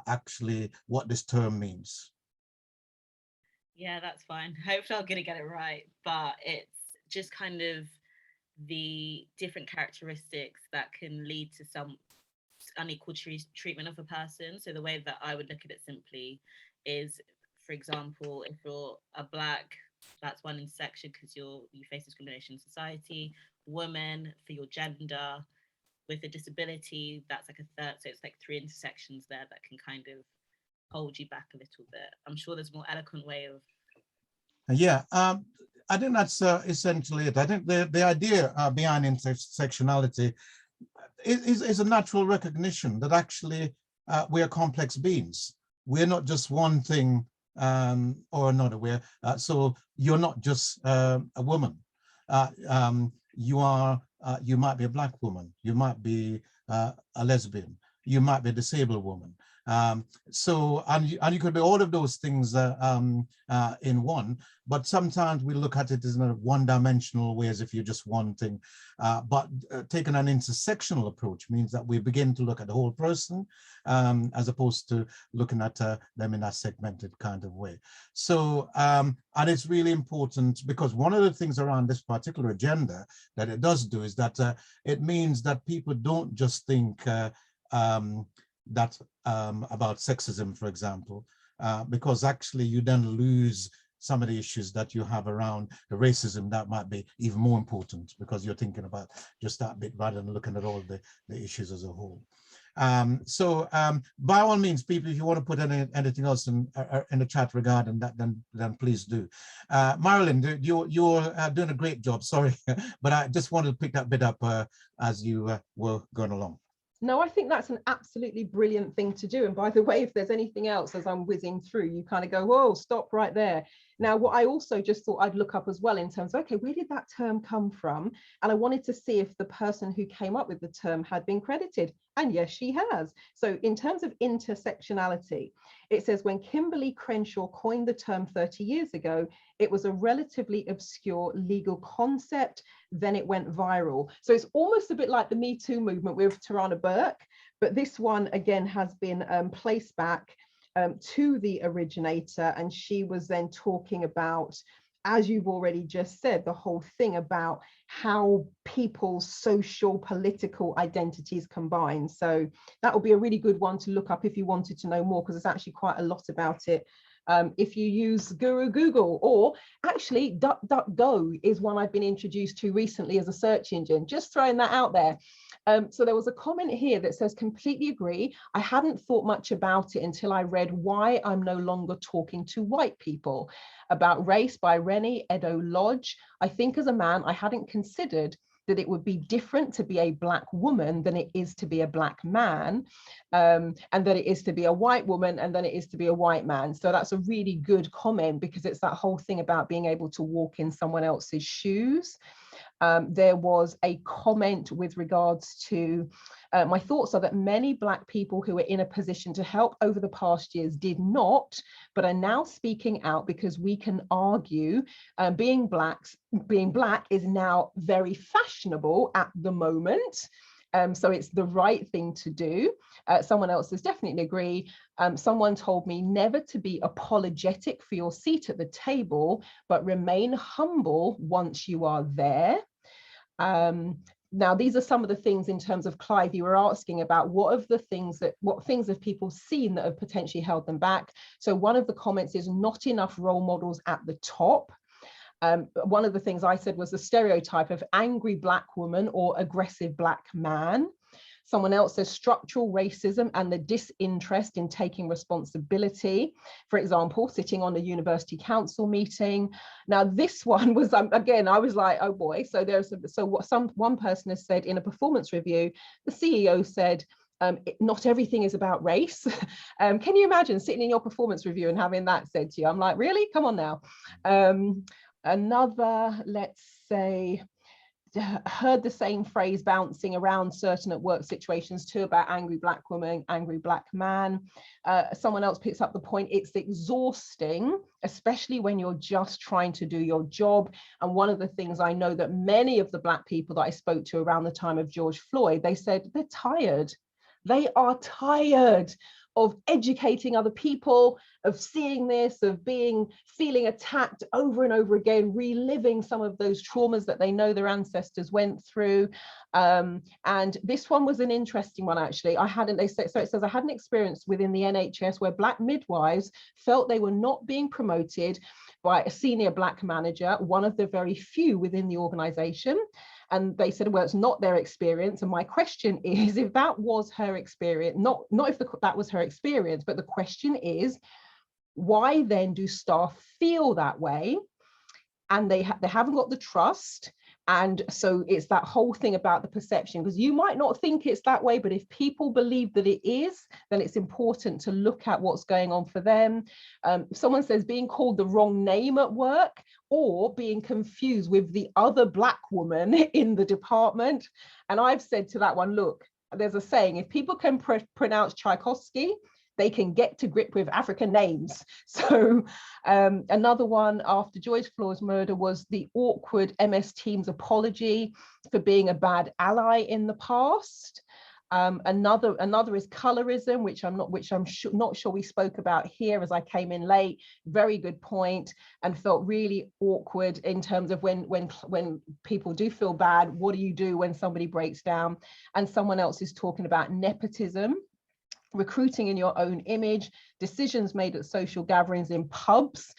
actually what this term means. Yeah, that's fine. Hopefully I'm gonna get it right, but it's just kind of the different characteristics that can lead to some unequal treatment of a person. So the way that I would look at it simply is, for example, if you're a Black, that's one intersection because you face discrimination in society. Woman, for your gender. With a disability, that's like a third. So it's like 3 intersections there that can kind of hold you back a little bit? I'm sure there's a more eloquent way of. Yeah, I think that's essentially it. I think the idea behind intersectionality is a natural recognition that actually we are complex beings. We're not just one thing or another. So you're not just a woman. You might be a Black woman. You might be a lesbian. You might be a disabled woman. And you could be all of those things in one, but sometimes we look at it as in a one-dimensional way, as if you're just one thing. But taking an intersectional approach means that we begin to look at the whole person, as opposed to looking at them in a segmented kind of way. So, and it's really important, because one of the things around this particular agenda that it does do is that it means that people don't just think about sexism, for example, because actually you then lose some of the issues that you have around the racism that might be even more important, because you're thinking about just that bit rather than looking at all the issues as a whole. By all means, people, if you want to put anything else in the chat regarding that, then please do. Marilyn, you're doing a great job, sorry, but I just wanted to pick that bit up as you were going along. No, I think that's an absolutely brilliant thing to do. And by the way, if there's anything else as I'm whizzing through, you kind of go, whoa, stop right there. Now, what I also just thought I'd look up as well in terms of, okay, where did that term come from? And I wanted to see if the person who came up with the term had been credited. And yes, she has. So in terms of intersectionality, it says when Kimberly Crenshaw coined the term 30 years ago, it was a relatively obscure legal concept. Then it went viral. So it's almost a bit like the Me Too movement with Tarana Burke, but this one again has been placed back to the originator, and she was then talking about, as you've already just said, the whole thing about how people's social political identities combine. So that would be a really good one to look up if you wanted to know more, because there's actually quite a lot about it. If you use Guru Google, or actually DuckDuckGo is one I've been introduced to recently as a search engine, just throwing that out there. So there was a comment here that says, completely agree. I hadn't thought much about it until I read Why I'm No Longer Talking to White People about Race by Rennie Edo Lodge. I think as a man, I hadn't considered that it would be different to be a Black woman than it is to be a Black man, and that it is to be a white woman and then it is to be a white man. So that's a really good comment, because it's that whole thing about being able to walk in someone else's shoes. There was a comment with regards to my thoughts are that many Black people who were in a position to help over the past years did not, but are now speaking out because we can argue being Black is now very fashionable at the moment. So it's the right thing to do. Someone else has definitely agreed. Someone told me never to be apologetic for your seat at the table, but remain humble once you are there. Now, these are some of the things in terms of, Clive, you were asking about what things have people seen that have potentially held them back. So one of the comments is not enough role models at the top. One of the things I said was the stereotype of angry Black woman or aggressive Black man. Someone else says structural racism and the disinterest in taking responsibility. For example, sitting on a university council meeting. Now, this one was, again, I was like, oh boy. So one person has said in a performance review, the CEO said, not everything is about race. Can you imagine sitting in your performance review and having that said to you? I'm like, really? Come on now. Another, let's say, heard the same phrase bouncing around certain at work situations too, about angry Black woman, angry Black man. Someone else picks up the point, it's exhausting, especially when you're just trying to do your job. And one of the things I know that many of the Black people that I spoke to around the time of George Floyd, they said they're tired. They are tired of educating other people, of seeing this, of feeling attacked over and over again, reliving some of those traumas that they know their ancestors went through. And this one was an interesting one, actually. It says, I had an experience within the NHS where Black midwives felt they were not being promoted by a senior Black manager, one of the very few within the organization. And they said, well, it's not their experience. And my question is, if that was her experience, not if that was her experience, but the question is, why then do staff feel that way? And they haven't got the trust. And so it's that whole thing about the perception, because you might not think it's that way, but if people believe that it is, then it's important to look at what's going on for them. Someone says being called the wrong name at work, or being confused with the other Black woman in the department. And I've said to that one, look, there's a saying, if people can pronounce Tchaikovsky, they can get to grip with African names. So another one after George Floyd's murder was the awkward MS Team's apology for being a bad ally in the past. Another is colorism, which I'm not sure we spoke about here as I came in late. Very good point, and felt really awkward in terms of when people do feel bad, what do you do when somebody breaks down? And someone else is talking about nepotism, recruiting in your own image, decisions made at social gatherings in pubs,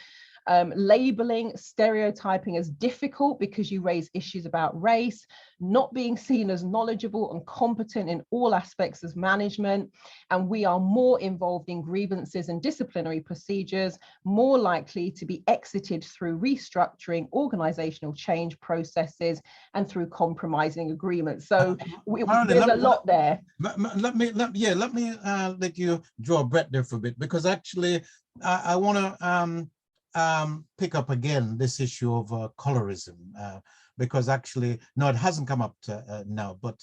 labeling, stereotyping as difficult because you raise issues about race, not being seen as knowledgeable and competent in all aspects of management. And we are more involved in grievances and disciplinary procedures, more likely to be exited through restructuring, organizational change processes, and through compromising agreements. So there's a lot there. Let me let you draw a breath there for a bit, because actually I want to pick up again this issue of colorism, because actually, no, it hasn't come up now, but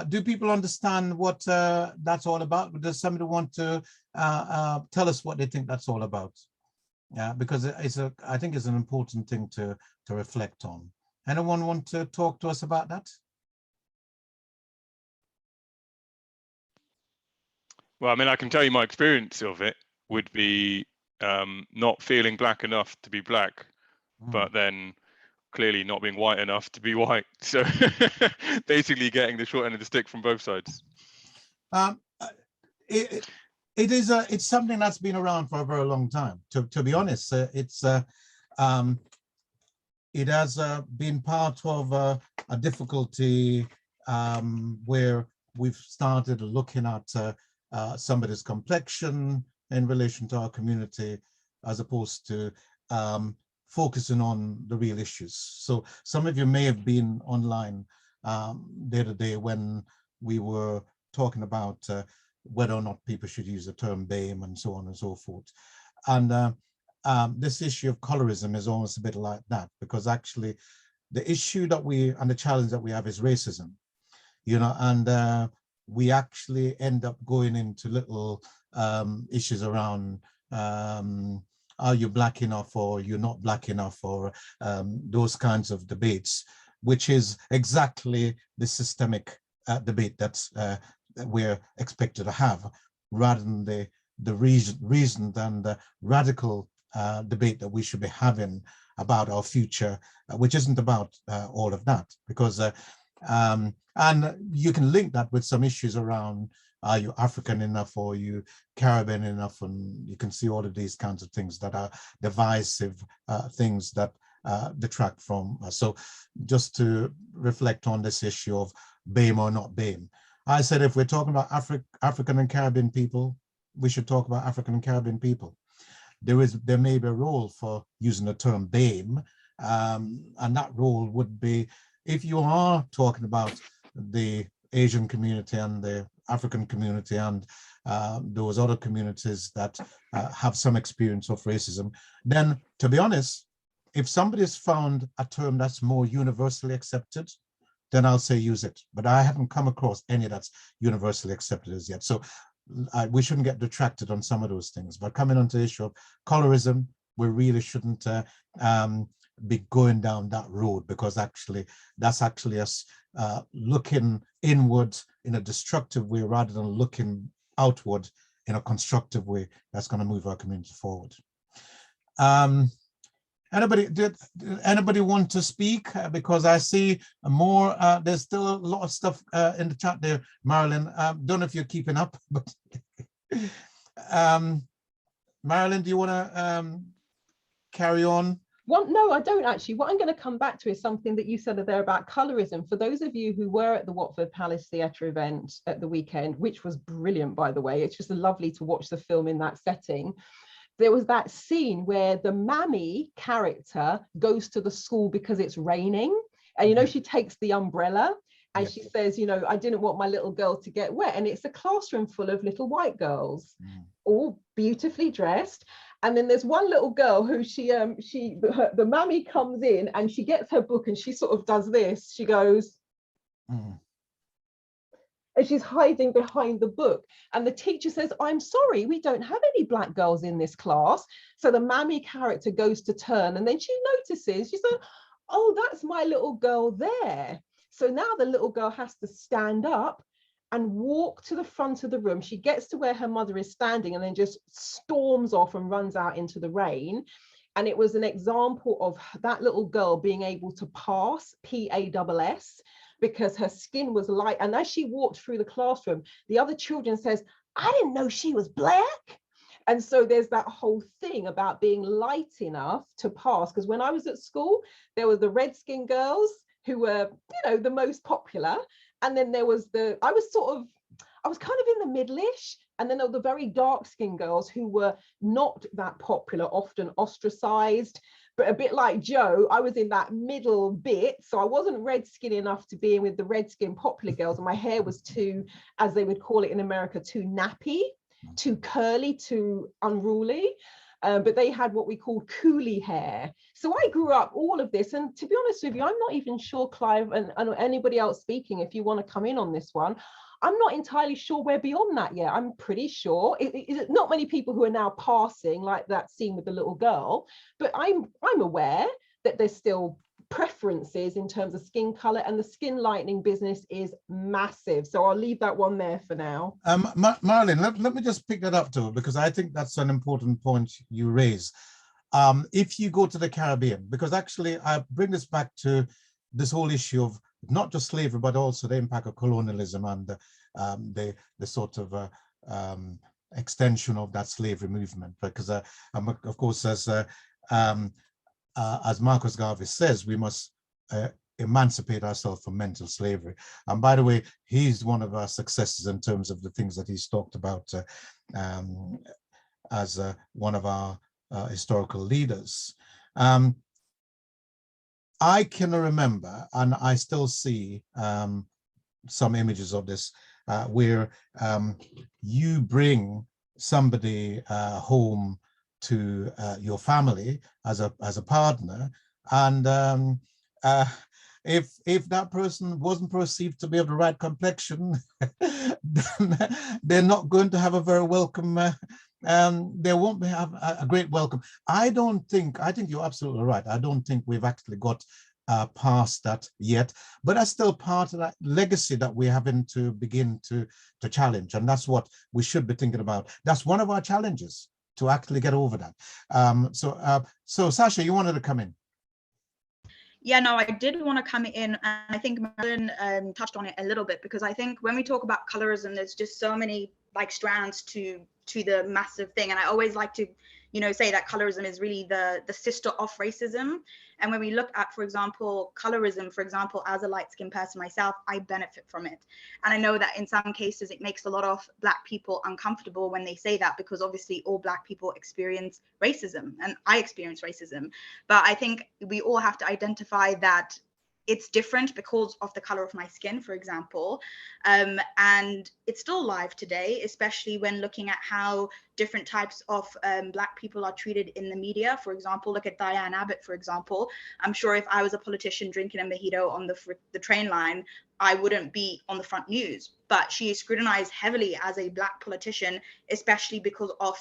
do people understand what that's all about? Does somebody want to tell us what they think that's all about? Because I think it's an important thing to reflect on. Anyone want to talk to us about that? Well, I mean, I can tell you my experience of it would be not feeling Black enough to be Black, but then clearly not being white enough to be white. So basically getting the short end of the stick from both sides. It's something that's been around for a very long time. To be honest, it has been part of a difficulty where we've started looking at somebody's complexion in relation to our community, as opposed to focusing on the real issues. So some of you may have been online the other day when we were talking about whether or not people should use the term BAME and so on and so forth. And this issue of colorism is almost a bit like that, because actually the issue that and the challenge that we have is racism, and we actually end up going into little issues around are you Black enough or you're not Black enough, or those kinds of debates, which is exactly the systemic debate that's we're expected to have, rather than the reasoned and the radical debate that we should be having about our future, which isn't about all of that, because and you can link that with some issues around are you African enough or are you Caribbean enough, and you can see all of these kinds of things that are divisive things that detract from us. So just to reflect on this issue of BAME or not BAME, I said if we're talking about African and Caribbean people, we should talk about African and Caribbean people. There may be a role for using the term BAME, and that role would be, if you are talking about the Asian community and the African community and those other communities that have some experience of racism, then to be honest, if somebody's found a term that's more universally accepted, then I'll say use it. But I haven't come across any that's universally accepted as yet. So we shouldn't get detracted on some of those things. But coming on to the issue of colorism, we really shouldn't be going down that road, because actually that's actually us looking inward in a destructive way rather than looking outward in a constructive way that's going to move our community forward. Did anybody want to speak? Because I see more, there's still a lot of stuff in the chat there, Marilyn. Don't know if you're keeping up, but Marilyn, do you want to carry on Well, no, I don't actually. What I'm going to come back to is something that you said there about colorism. For those of you who were at the Watford Palace Theatre event at the weekend, which was brilliant, by the way, it's just lovely to watch the film in that setting. There was that scene where the mammy character goes to the school because it's raining. And, you know, she takes the umbrella and she says, you know, I didn't want my little girl to get wet. And it's a classroom full of little white girls, all beautifully dressed. And then there's one little girl who the mammy comes in and she gets her book and she sort of does this. She goes, and she's hiding behind the book. And the teacher says, I'm sorry, we don't have any black girls in this class. So the mammy character goes to turn and then she notices, she said, oh, that's my little girl there. So now the little girl has to stand up and walk to the front of the room. She gets to where her mother is standing and then just storms off and runs out into the rain. And it was an example of that little girl being able to pass, PASS, because her skin was light. And as she walked through the classroom, the other children says, I didn't know she was black. And so there's that whole thing about being light enough to pass. Because when I was at school, there were the red-skinned girls who were, you know, the most popular. And then there was I was kind of in the middle-ish. And then there were the very dark-skinned girls who were not that popular, often ostracized. But a bit like Joe, I was in that middle bit. So I wasn't red-skinned enough to be in with the red-skinned popular girls. And my hair was too, as they would call it in America, too nappy, too curly, too unruly. But they had what we call coolie hair. So I grew up all of this. And to be honest with you, I'm not even sure, Clive, and anybody else speaking, if you want to come in on this one, I'm not entirely sure we're beyond that yet. I'm pretty sure not many people who are now passing like that scene with the little girl, but I'm aware that there's still preferences in terms of skin color, and the skin lightening business is massive. So I'll leave that one there for now. Marilyn, let me just pick that up too, because I think that's an important point you raise. If you go to the Caribbean, because actually I bring this back to this whole issue of not just slavery, but also the impact of colonialism and the sort of extension of that slavery movement. Because of course, as Marcus Garvey says, we must emancipate ourselves from mental slavery. And by the way, he's one of our successes in terms of the things that he's talked about as one of our historical leaders. I can remember, and I still see some images of this, where you bring somebody home to your family as a partner, and if that person wasn't perceived to be of the right complexion, then they're not going to have a very welcome. They won't have a great welcome. I think you're absolutely right. I don't think we've actually got past that yet, but that's still part of that legacy that we're having to begin to challenge, and that's what we should be thinking about. That's one of our challenges, to actually get over that. So Sasha, you wanted to come in. Yeah, no, I did want to come in, and I think Marilyn touched on it a little bit, because I think when we talk about colorism, there's just so many like strands to the massive thing. And I always like to, you know, say that colorism is really the sister of racism. And when we look at, for example, colorism, for example, as a light-skinned person myself, I benefit from it. And I know that in some cases it makes a lot of Black people uncomfortable when they say that, because obviously all Black people experience racism, and I experience racism. But I think we all have to identify that it's different because of the color of my skin, for example. And it's still live today, especially when looking at how different types of Black people are treated in the media. For example, look at Diane Abbott, for example. I'm sure if I was a politician drinking a mojito on the train line, I wouldn't be on the front news. But she is scrutinized heavily as a Black politician, especially because of,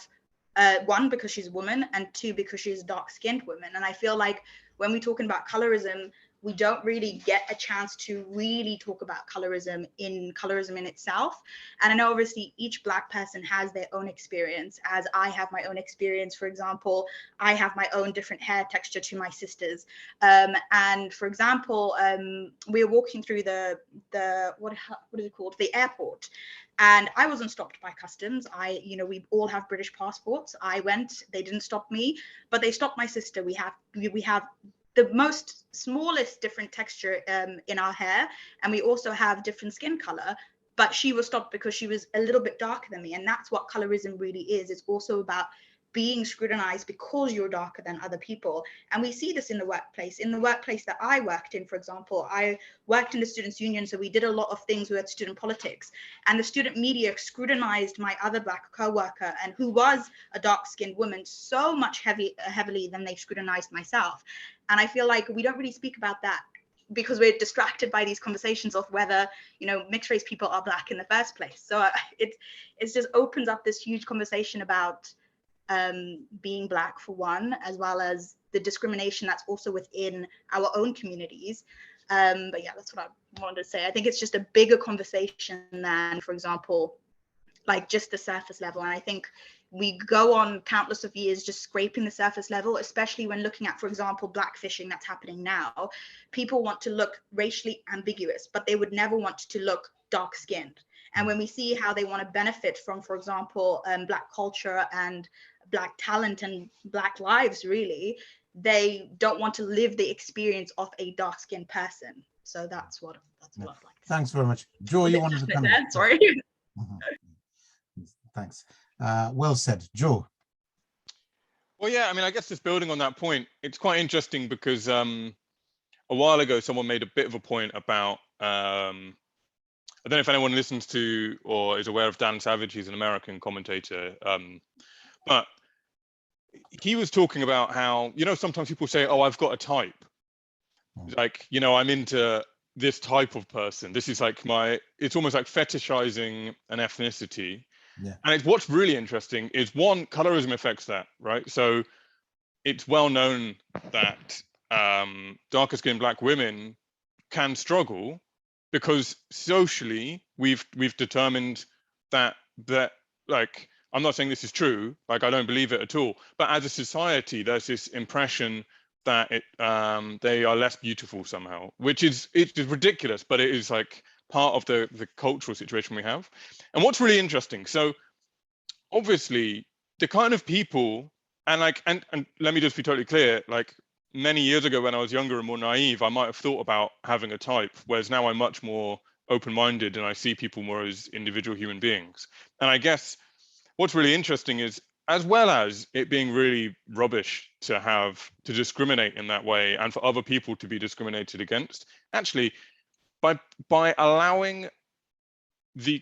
one, because she's a woman, and two, because she's a dark-skinned woman. And I feel like when we're talking about colorism, we don't really get a chance to really talk about colorism in itself. And I know obviously each Black person has their own experience, as I have my own experience. For example, I have my own different hair texture to my sisters. And for example, we were walking through the what is it called? The airport. And I wasn't stopped by customs. We all have British passports. I went, they didn't stop me, but they stopped my sister. We have the most smallest different texture in our hair, and we also have different skin color. But she was stopped because she was a little bit darker than me, and that's what colorism really is. It's also about being scrutinized because you're darker than other people. And we see this in the workplace. In the workplace that I worked in, for example, I worked in the students' union, so we did a lot of things with student politics. And the student media scrutinized my other Black co-worker, and who was a dark-skinned woman, so much heavily than they scrutinized myself. And I feel like we don't really speak about that because we're distracted by these conversations of whether, mixed race people are Black in the first place. So it just opens up this huge conversation about being Black, for one, as well as the discrimination that's also within our own communities. But yeah, that's what I wanted to say. I think it's just a bigger conversation than, for example, like just the surface level. And I think we go on countless of years just scraping the surface level, especially when looking at, for example, blackfishing that's happening now. People want to look racially ambiguous, but they would never want to look dark-skinned. And when we see how they want to benefit from, for example, Black culture and Black talent and Black lives, really, they don't want to live the experience of a dark-skinned person. So that's what I'd like to say. Thanks very much. Joe, you wanted to come in? Sorry. Thanks. Well said. Joe. Well, yeah, I mean, I guess just building on that point, it's quite interesting because a while ago, someone made a bit of a point about, I don't know if anyone listens to or is aware of Dan Savage. He's an American commentator, but he was talking about how, sometimes people say, oh, I've got a type. Like, I'm into this type of person. This is like it's almost like fetishizing an ethnicity. Yeah. And what's really interesting is, one, colorism affects that, right? So it's well known that darker skinned Black women can struggle because socially we've determined that like, I'm not saying this is true, like I don't believe it at all, but as a society, there's this impression that they are less beautiful somehow, it's ridiculous, but it is like part of the cultural situation we have. And what's really interesting, so obviously the kind of people, and let me just be totally clear, like many years ago when I was younger and more naive, I might have thought about having a type, whereas now I'm much more open-minded and I see people more as individual human beings. And I guess what's really interesting is, as well as it being really rubbish to discriminate in that way and for other people to be discriminated against, actually, by allowing the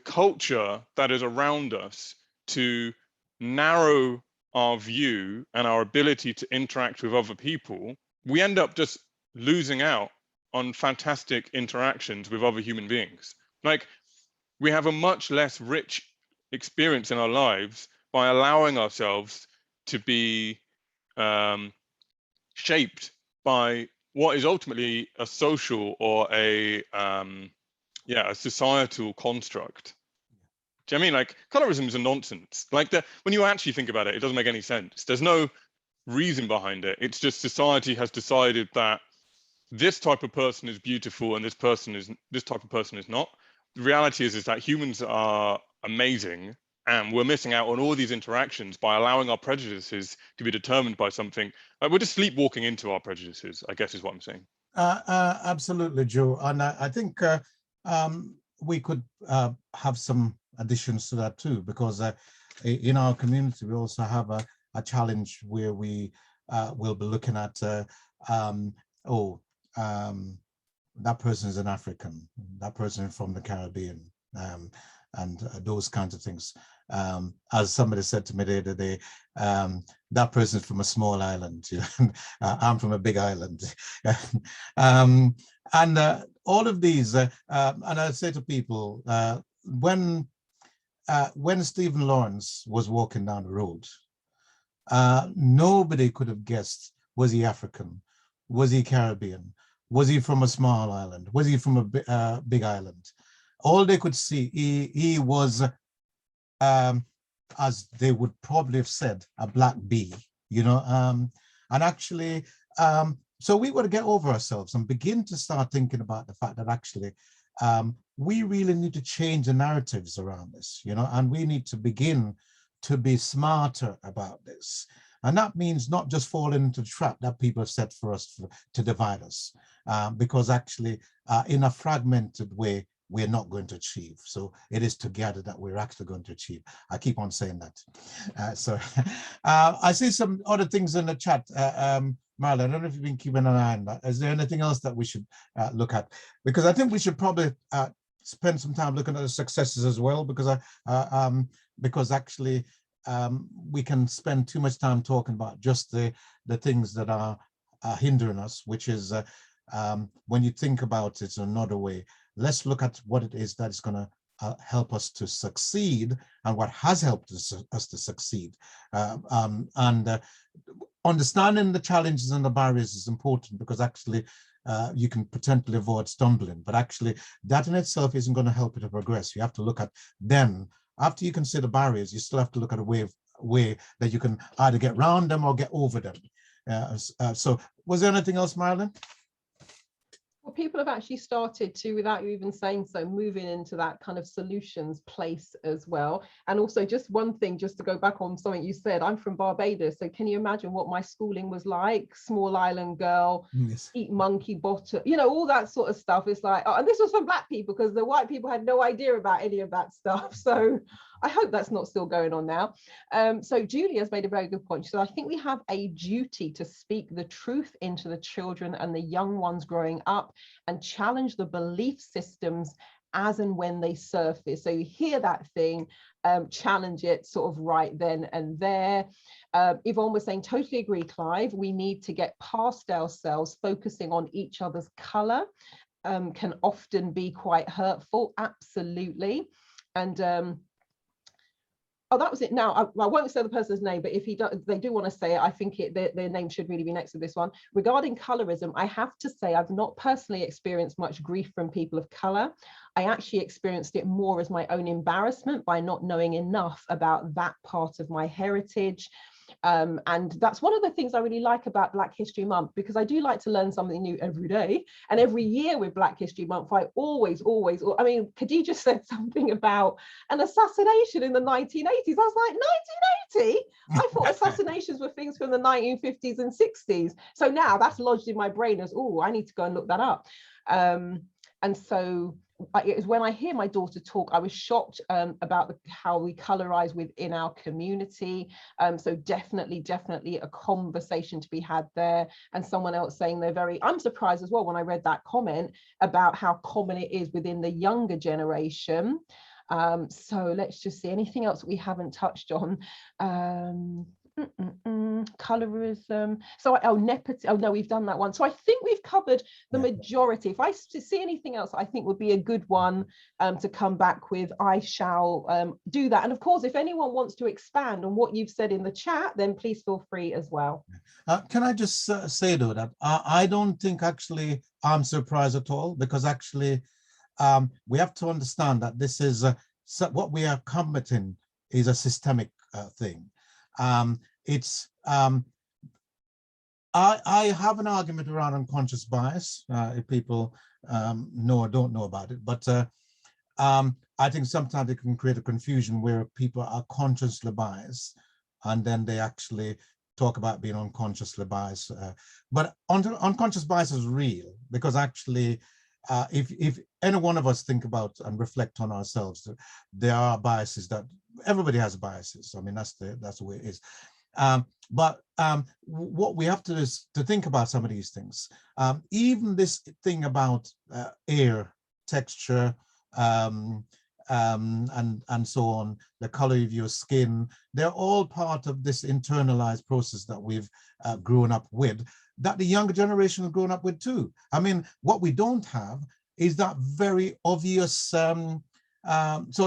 culture that is around us to narrow our view and our ability to interact with other people, we end up just losing out on fantastic interactions with other human beings. Like, we have a much less rich experience in our lives by allowing ourselves to be shaped by what is ultimately a social or a societal construct. Do you know what I mean? Like, colorism is a nonsense. Like, when you actually think about it, it doesn't make any sense. There's no reason behind it. It's just society has decided that this type of person is beautiful and this type of person is not. The reality is that humans are amazing, and we're missing out on all these interactions by allowing our prejudices to be determined by something. We're just sleepwalking into our prejudices, I guess is what I'm saying. Absolutely, Joe. And I think we could have some additions to that too, because in our community, we also have a challenge where we will be looking at, that person is an African, that person is from the Caribbean, and those kinds of things. As somebody said to me the other day, that person is from a small island. I'm from a big island. And all of these, and I say to people, when Stephen Lawrence was walking down the road, nobody could have guessed, was he African? Was he Caribbean? Was he from a small island? Was he from a big island? All they could see, he was, as they would probably have said, a black bee, and actually, so we got to get over ourselves and begin to start thinking about the fact that actually we really need to change the narratives around this, you know, and we need to begin to be smarter about this. And that means not just falling into the trap that people have set for us to divide us, because actually in a fragmented way, we're not going to achieve. So it is together that we're actually going to achieve. I keep on saying that. I see some other things in the chat. Marla, I don't know if you've been keeping an eye on that. Is there anything else that we should look at? Because I think we should probably spend some time looking at the successes as well, because actually we can spend too much time talking about just the things that are hindering us, which is when you think about it another way, let's look at what it is that is going to help us to succeed and what has helped us to succeed. Understanding the challenges and the barriers is important, because actually you can potentially avoid stumbling, but actually that in itself isn't going to help you to progress. You have to look at then, after you consider barriers, you still have to look at a way that you can either get around them or get over them. So was there anything else, Marilyn? Well, people have actually started to, without you even saying so, moving into that kind of solutions place as well. And also just one thing, just to go back on something you said, I'm from Barbados. So can you imagine what my schooling was like? Small island girl, Yes. Eat monkey bottom, you know, all that sort of stuff. It's like, oh, and this was from Black people, because the white people had no idea about any of that stuff. So I hope that's not still going on now. So Julie has made a very good point. So I think we have a duty to speak the truth into the children and the young ones growing up, and challenge the belief systems as and when they surface. So you hear that thing, challenge it sort of right then and there. Yvonne was saying, totally agree, Clive. We need to get past ourselves. Focusing on each other's colour can often be quite hurtful. Absolutely. And oh, that was it. Now, I won't say the person's name, but if they do want to say it, I think their name should really be next to this one. Regarding colorism, I have to say I've not personally experienced much grief from people of color. I actually experienced it more as my own embarrassment by not knowing enough about that part of my heritage. And that's one of the things I really like about Black History Month, because I do like to learn something new every day. And every year with Black History Month, I always, I mean, Khadija said something about an assassination in the 1980s. I was like, 1980? I thought assassinations were things from the 1950s and 60s. So now that's lodged in my brain as, oh, I need to go and look that up. And so it was when I hear my daughter talk, I was shocked about how we colorize within our community. So definitely a conversation to be had there. And someone else saying I'm surprised as well when I read that comment about how common it is within the younger generation. So let's just see, anything else we haven't touched on? Colorism. So nepotism. Oh no, we've done that one. So I think we've covered the majority. If I see anything else I think would be a good one to come back with, I shall do that. And of course, if anyone wants to expand on what you've said in the chat, then please feel free as well. Can I just say though that I don't think actually I'm surprised at all, because actually we have to understand that this is what we are combating is a systemic thing. I have an argument around unconscious bias, if people know or don't know about it, but I think sometimes it can create a confusion where people are consciously biased and then they actually talk about being unconsciously biased. But unconscious bias is real, because actually if any one of us think about and reflect on ourselves, there are biases that everybody has biases. I mean, that's the way it is. But what we have to do is to think about some of these things. Even this thing about air, texture, and so on, the color of your skin, they're all part of this internalized process that we've grown up with, that the younger generation has grown up with too. I mean, what we don't have is that very obvious sort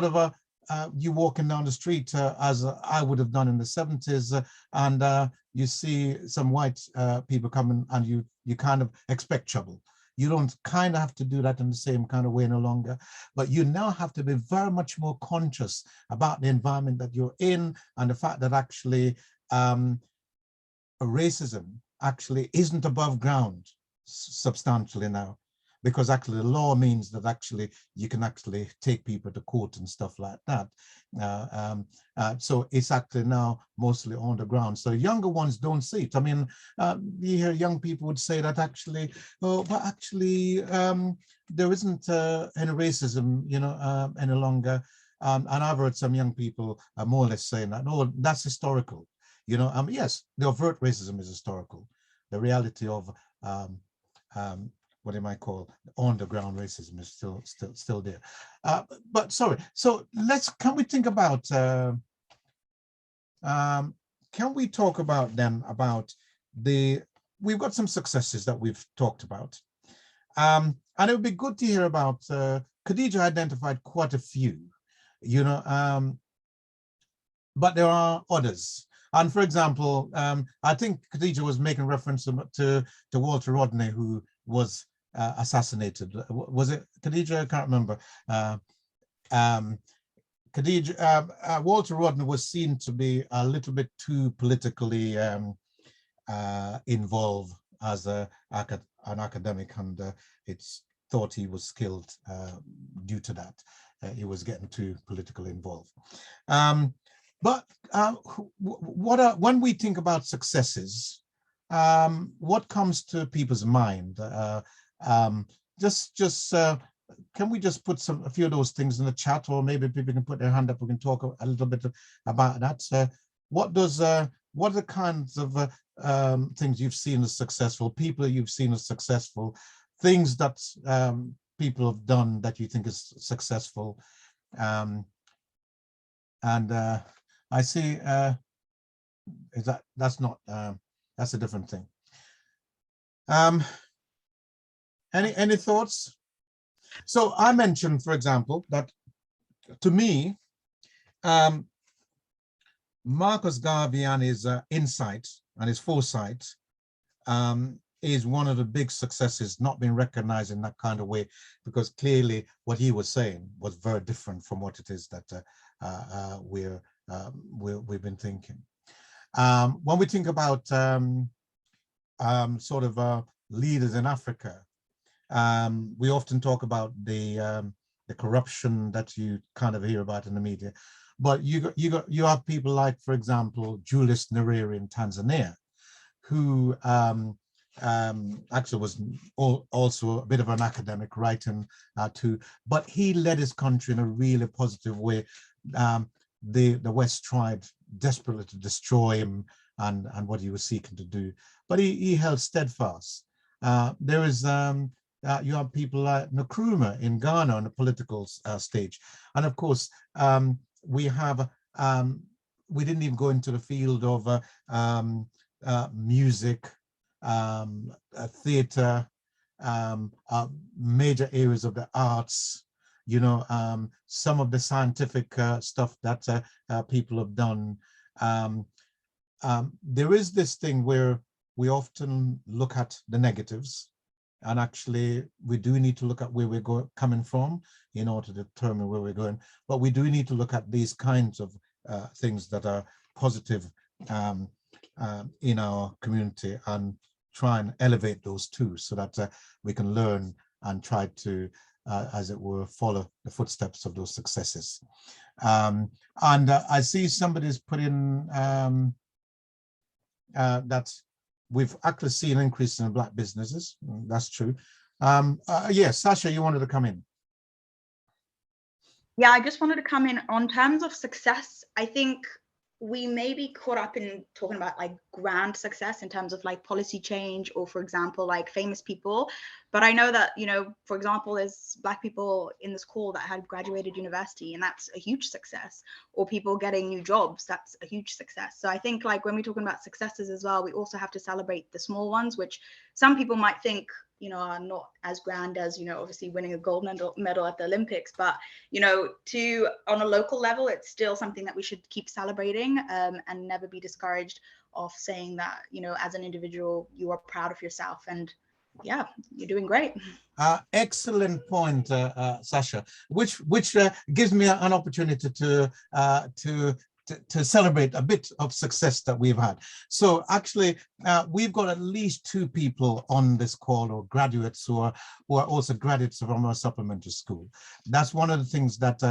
of you walking down the street as I would have done in the 70s, and you see some white people coming and you kind of expect trouble. You don't kind of have to do that in the same kind of way no longer, but you now have to be very much more conscious about the environment that you're in, and the fact that actually racism actually isn't above ground substantially now. because actually the law means that actually you can actually take people to court and stuff like that. So it's actually now mostly on the ground. So younger ones don't see it. I mean, you hear young people would say that actually, oh, but actually there isn't any racism, you know, any longer. And I've heard some young people more or less saying that, no, that's historical. You know, yes, the overt racism is historical. The reality of what you might call on-the-ground racism is still there. But sorry, so can we think about, can we talk about then about we've got some successes that we've talked about. And it would be good to hear about, Khadija identified quite a few, you know, but there are others. And for example, I think Khadija was making reference to Walter Rodney, who was assassinated. Was it Khadija? I can't remember. Khadija, Walter Rodney was seen to be a little bit too politically involved as an academic, and it's thought he was killed due to that. He was getting too politically involved. But when we think about successes, what comes to people's mind? Can we just put a few of those things in the chat, or maybe people can put their hand up, we can talk a little bit about that. What are the kinds of things you've seen as successful, people you've seen as successful, things that people have done that you think is successful? I see, that's a different thing. Any thoughts? So I mentioned, for example, that to me, Marcus Garvey and his insight and his foresight is one of the big successes, not being recognized in that kind of way, because clearly what he was saying was very different from what it is that we've been thinking. When we think about sort of leaders in Africa, we often talk about the corruption that you kind of hear about in the media, but you have people like, for example, Julius Nyerere in Tanzania, who actually was also a bit of an academic, writing too, but he led his country in a really positive way. The West tried desperately to destroy him and what he was seeking to do, but he held steadfast. There is you have people like Nkrumah in Ghana on the political stage, and of course we have we didn't even go into the field of music, theater, major areas of the arts. You know, some of the scientific stuff that people have done. There is this thing where we often look at the negatives, and actually we do need to look at where we're coming from in order to determine where we're going. But we do need to look at these kinds of things that are positive in our community and try and elevate those too, so that we can learn and try to as it were, follow the footsteps of those successes. And I see somebody's put in that we've actually seen an increase in Black businesses. That's true. Yes, Sasha, you wanted to come in. Yeah, I just wanted to come in on terms of success. I think we may be caught up in talking about like grand success in terms of like policy change, or for example, like famous people. But I know that, you know, for example, there's Black people in this call that had graduated university, and that's a huge success. Or people getting new jobs, that's a huge success. So I think like when we're talking about successes as well, we also have to celebrate the small ones, which some people might think, you know, are not as grand as, you know, obviously winning a gold medal at the Olympics. But, you know, on a local level, it's still something that we should keep celebrating, and never be discouraged of saying that, you know, as an individual, you are proud of yourself. And yeah, you're doing great. Excellent point, Sasha, which gives me an opportunity to to celebrate a bit of success that we've had. So actually, we've got at least 2 people on this call, or graduates who are also graduates from our supplementary school. That's one of the things that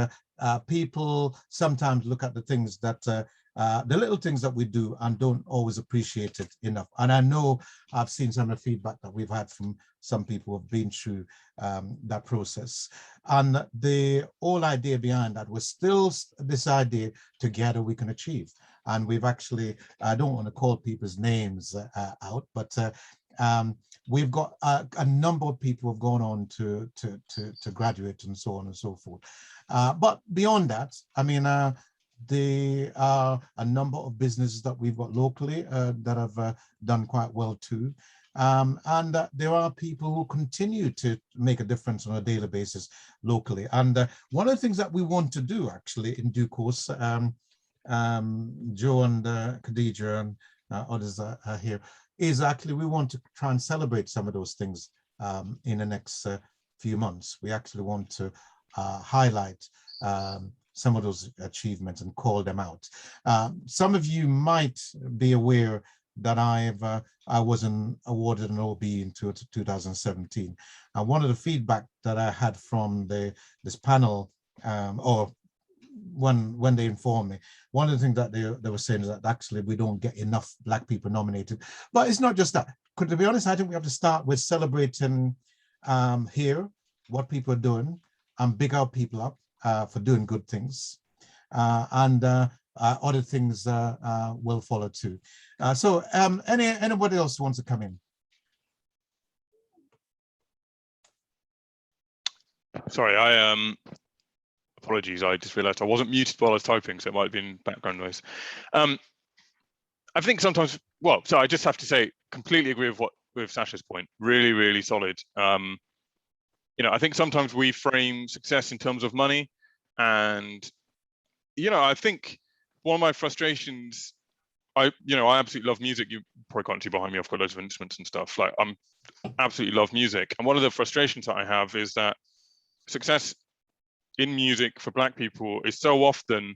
people sometimes look at, the things that the little things that we do and don't always appreciate it enough. And I know I've seen some of the feedback that we've had from some people who have been through that process. And the whole idea behind that was still this idea, together we can achieve. And we've actually, I don't want to call people's names out, but we've got a number of people who have gone on to graduate and so on and so forth. But beyond that, I mean, there are a number of businesses that we've got locally that have done quite well too. And there are people who continue to make a difference on a daily basis locally. And one of the things that we want to do actually in due course, Joe and Khadija and others are here, is actually we want to try and celebrate some of those things in the next few months. We actually want to highlight some of those achievements and call them out. Some of you might be aware that I wasn't awarded an OB in 2017. And one of the feedback that I had from this panel, or when they informed me, one of the things that they were saying is that actually we don't get enough Black people nominated. But it's not just that. To be honest, I think we have to start with celebrating here what people are doing and big our people up for doing good things, and other things will follow too. So anybody else wants to come in? Sorry, apologies, I just realized I wasn't muted while I was typing, so it might have been background noise. I think sometimes, well, so I just have to say, completely agree with Sasha's point. Really, really solid. You know, I think sometimes we frame success in terms of money, and you know, I think one of my frustrations, I absolutely love music. You probably can't see behind me, I've got loads of instruments and stuff. Like, I'm absolutely love music, and one of the frustrations that I have is that success in music for Black people is so often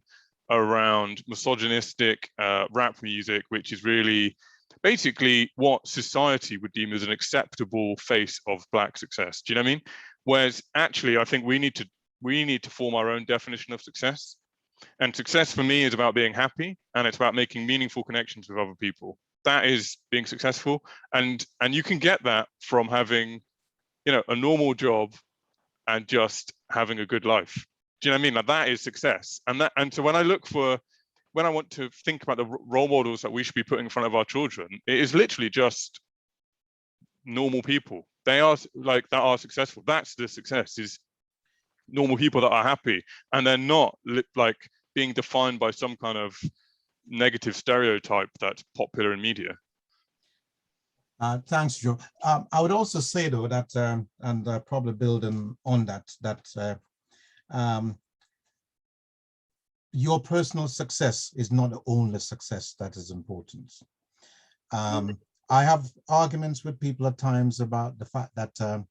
around misogynistic rap music, which is really basically what society would deem as an acceptable face of Black success. Do you know what I mean? Whereas actually, I think we need to form our own definition of success. And success for me is about being happy, and it's about making meaningful connections with other people. That is being successful, and you can get that from having, you know, a normal job and just having a good life. Do you know what I mean? Like, that is success. And so when I want to think about the role models that we should be putting in front of our children, it is literally just normal people. They are like, that are successful. That's the success, is normal people that are happy, and they're not like being defined by some kind of negative stereotype that's popular in media. Thanks, Joe. I would also say though that, and probably building on that, your personal success is not the only success that is important. I have arguments with people at times about the fact that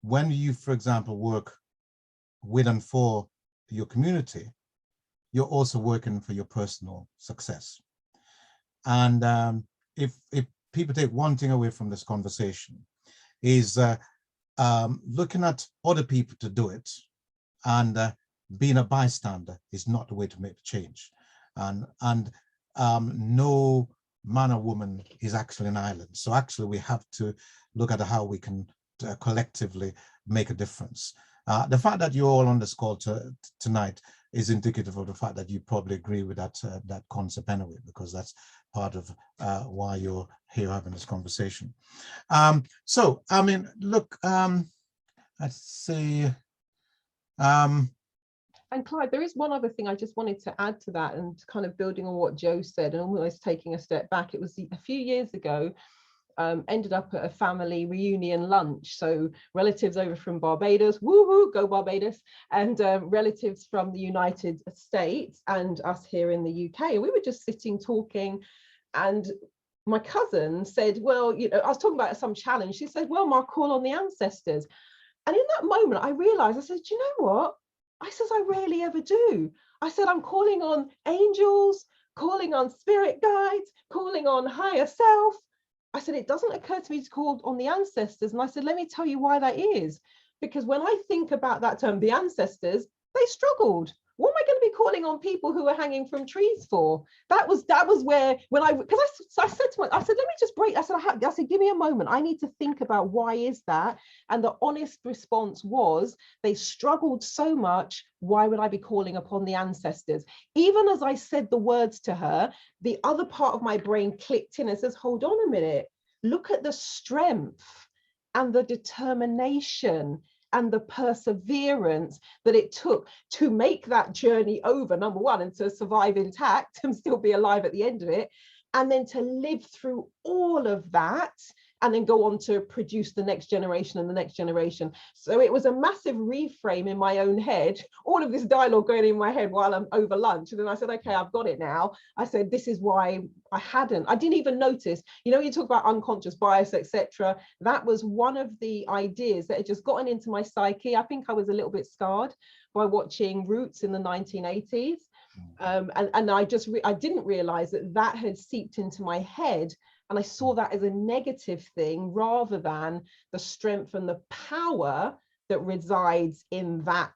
when you, for example, work with and for your community, you're also working for your personal success. And if people take one thing away from this conversation, is looking at other people to do it, and being a bystander is not the way to make the change. And no man or woman is actually an island. So actually we have to look at how we can collectively make a difference. The fact that you're all on this call tonight is indicative of the fact that you probably agree with that concept anyway, because that's part of why you're here having this conversation. So, I mean, look, let's see. And Clyde, there is one other thing I just wanted to add to that, and kind of building on what Joe said and almost taking a step back. It was a few years ago, ended up at a family reunion lunch. So relatives over from Barbados, woohoo, go Barbados, and relatives from the United States and us here in the UK. And we were just sitting talking, and my cousin said, well, you know, I was talking about some challenge. She said, well, Mark, call on the ancestors. And in that moment, I realized, I said, do you know what? I says, I rarely ever do. I said, I'm calling on angels, calling on spirit guides, calling on higher self. I said, it doesn't occur to me to call on the ancestors. And I said, let me tell you why that is. Because when I think about that term, the ancestors, they struggled. What am I going to be calling on people who are hanging from trees for? That was where, when I said to myself, I said, let me just break. I said, give me a moment. I need to think about why is that? And the honest response was, they struggled so much. Why would I be calling upon the ancestors? Even as I said the words to her, the other part of my brain clicked in and says, hold on a minute. Look at the strength and the determination and the perseverance that it took to make that journey over, number one, and to survive intact and still be alive at the end of it, and then to live through all of that and then go on to produce the next generation and the next generation. So it was a massive reframe in my own head, all of this dialogue going in my head while I'm over lunch. And then I said, okay, I've got it now. I said, this is why I didn't even notice, you talk about unconscious bias, etc. That was one of the ideas that had just gotten into my psyche. I think I was a little bit scarred by watching Roots in the 1980s. And I didn't realize that had seeped into my head. And I saw that as a negative thing rather than the strength and the power that resides in that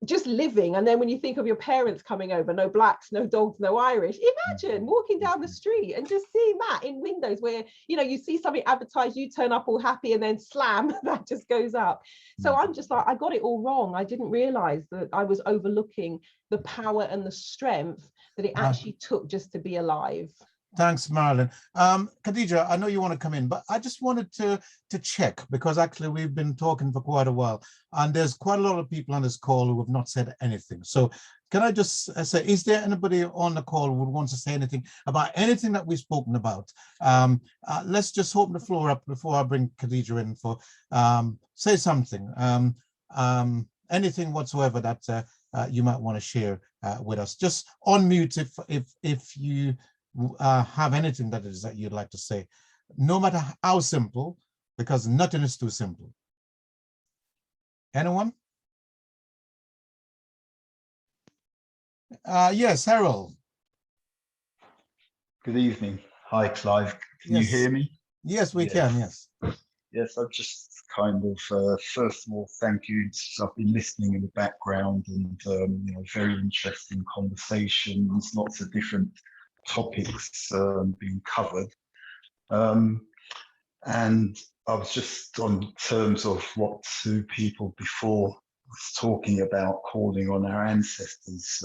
just living. And then when you think of your parents coming over, no blacks, no dogs, no Irish, imagine walking down the street and just seeing that in windows where, you see something advertised, you turn up all happy and then slam, that just goes up. So I'm just like, I got it all wrong. I didn't realize that I was overlooking the power and the strength that it actually took just to be alive. Thanks, Marilyn. Khadija, I know you want to come in, but I just wanted to check, because actually we've been talking for quite a while, and there's quite a lot of people on this call who have not said anything. So can I just say, is there anybody on the call who would want to say anything about anything that we've spoken about? Let's just open the floor up before I bring Khadija in for say something, anything whatsoever that you might want to share with us. Just unmute if you have anything that is that you'd like to say, no matter how simple, because nothing is too simple. Anyone? Yes, Harold. Good evening. Hi, Clive. Can Yes. you hear me? Yes, we can, yes. Yes, I've just kind of, first of all, thank you. I've been listening in the background and, very interesting conversations, lots of different topics being covered. And I was just on terms of what two people before was talking about calling on our ancestors,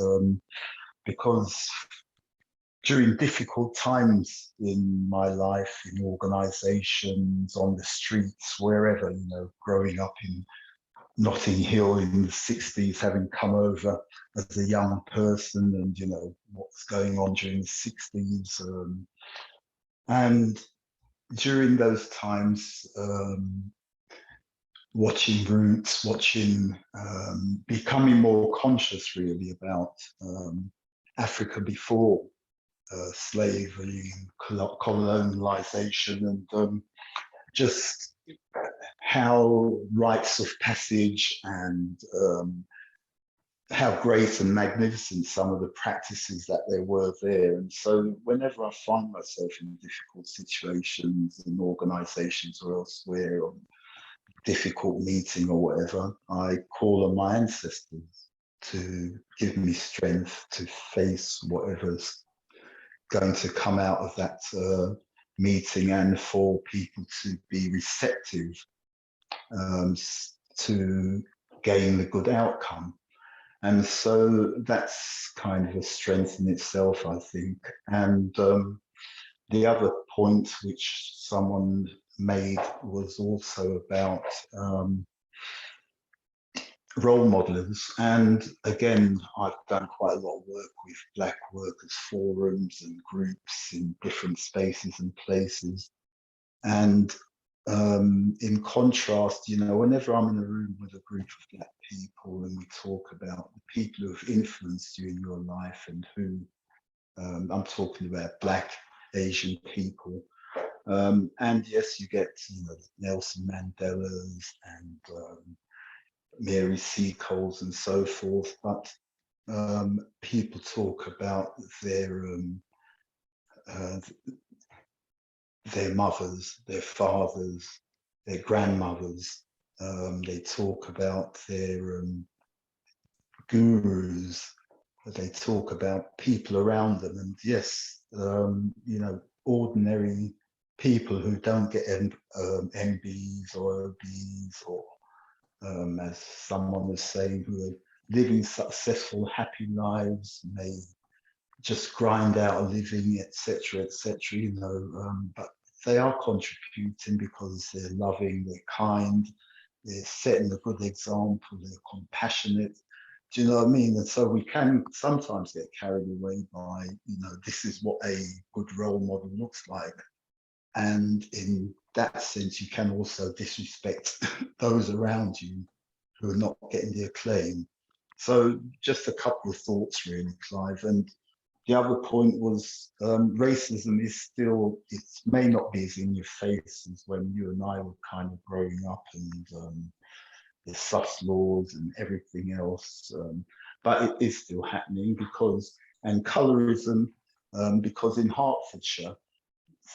because during difficult times in my life, in organizations, on the streets, wherever, growing up in Notting Hill in the 60s, having come over as a young person and, what's going on during the 60s. And during those times, watching Roots, becoming more conscious really about Africa before slavery and colonization, and just how rites of passage and how great and magnificent some of the practices that there were there. And so whenever I find myself in difficult situations in organizations or elsewhere, or difficult meeting or whatever, I call on my ancestors to give me strength to face whatever's going to come out of that meeting, and for people to be receptive to gain the good outcome. And so that's kind of a strength in itself, I think. And the other point which someone made was also about role models. And again, I've done quite a lot of work with Black workers forums and groups in different spaces and places. And in contrast, whenever I'm in a room with a group of Black people and we talk about the people who have influenced you in your life, and who, I'm talking about Black, Asian people, and yes, you get Nelson Mandela's and Mary Seacoles and so forth, but people talk about their mothers, their fathers, their grandmothers. They talk about their gurus. They talk about people around them, and yes, you know, ordinary people who don't get MBs or OBs, or as someone was saying, who are living successful, happy lives, may just grind out a living, etc., etc. You know, but they are contributing because they're loving, they're kind, they're setting a good example, they're compassionate. Do you know what I mean? And so we can sometimes get carried away by, you know, this is what a good role model looks like. And in that sense, you can also disrespect those around you who are not getting the acclaim. So just a couple of thoughts really, Clive. And the other point was racism is still, it may not be as in your face as when you and I were kind of growing up, and the sus laws and everything else, but it is still happening because, and colorism, because in Hertfordshire,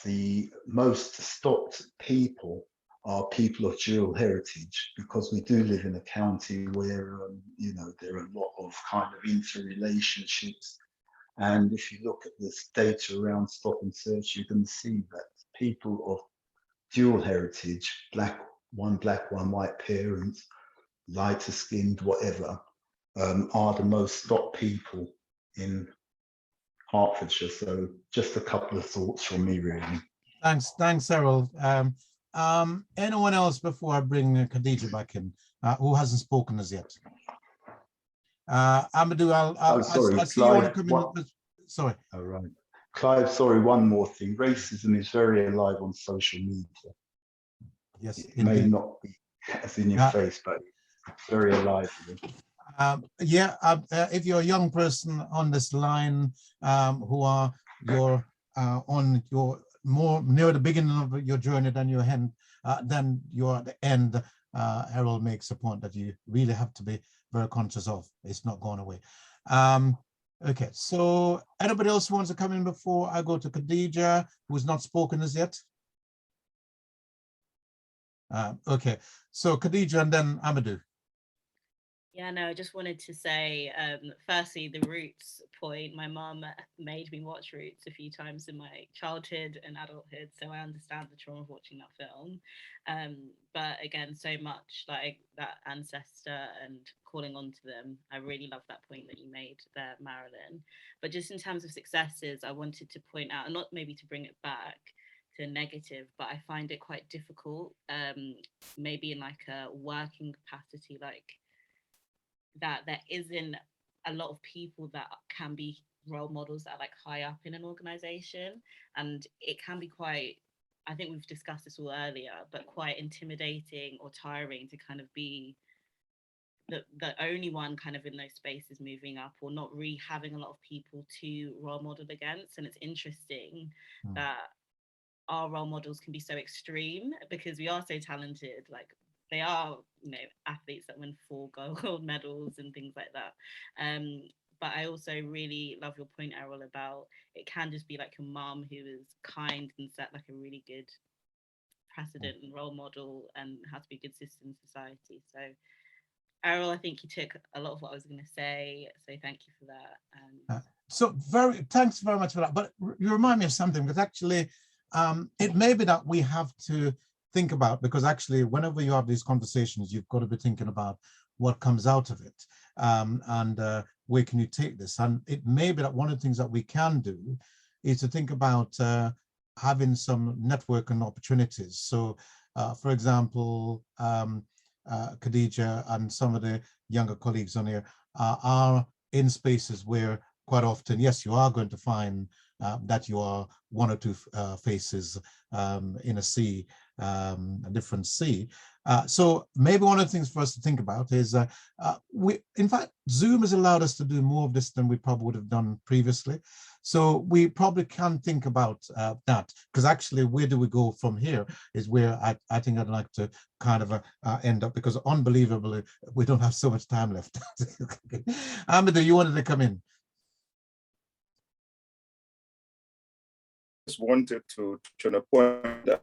the most stopped people are people of dual heritage, because we do live in a county where, you know, there are a lot of kind of interrelationships. And if you look at this data around stop and search, you can see that people of dual heritage, one black, one white parents, lighter skinned, whatever, are the most stopped people in Hertfordshire. So just a couple of thoughts from me, really. Thanks, Errol. Anyone else before I bring Khadija back in, who hasn't spoken as yet? Amadou, Oh, sorry, I see you want to Clive, come in. Sorry. All right. Clive, sorry, one more thing. Racism is very alive on social media. Yes, it indeed. may not be as in your face, but it's very alive. If you're a young person on this line, who are on your more near the beginning of your journey than your end, then you're at the end. Errol makes a point that you really have to be very conscious of. It's not going away. Okay, so anybody else wants to come in before I go to Khadija, who's not spoken as yet? Okay, so Khadija and then Amadou. Yeah, no, I just wanted to say, firstly, the Roots point. My mum made me watch Roots a few times in my childhood and adulthood, so I understand the trauma of watching that film. But again, so much like that ancestor and calling on to them. I really love that point that you made there, Marilyn. But just in terms of successes, I wanted to point out, and not maybe to bring it back to negative, but I find it quite difficult, maybe in like a working capacity, like that there isn't a lot of people that can be role models that are like high up in an organization, and it can be quite, I think we've discussed this all earlier, but quite intimidating or tiring to kind of be the only one kind of in those spaces moving up, or not really having a lot of people to role model against. And it's interesting that our role models can be so extreme because we are so talented. Like they are, you know, athletes that win 4 gold medals and things like that. But I also really love your point, Errol, about it can just be like your mom who is kind and set like a really good precedent and role model and has to be a good sister in society. So Errol, I think you took a lot of what I was going to say. So thank you for that. Thanks very much for that. But you remind me of something, because actually it may be that we have to think about, because actually whenever you have these conversations, you've got to be thinking about what comes out of it, and where can you take this. And it may be that one of the things that we can do is to think about having some networking opportunities. So for example, Khadija and some of the younger colleagues on here are in spaces where quite often, yes, you are going to find that you are 1 or 2 faces in a sea, a different sea. So maybe one of the things for us to think about is, in fact, Zoom has allowed us to do more of this than we probably would have done previously. So we probably can think about that, because actually where do we go from here is where I think I'd like to kind of end up, because unbelievably, we don't have so much time left. Amadou, you wanted to come in? Just wanted to touch on a point that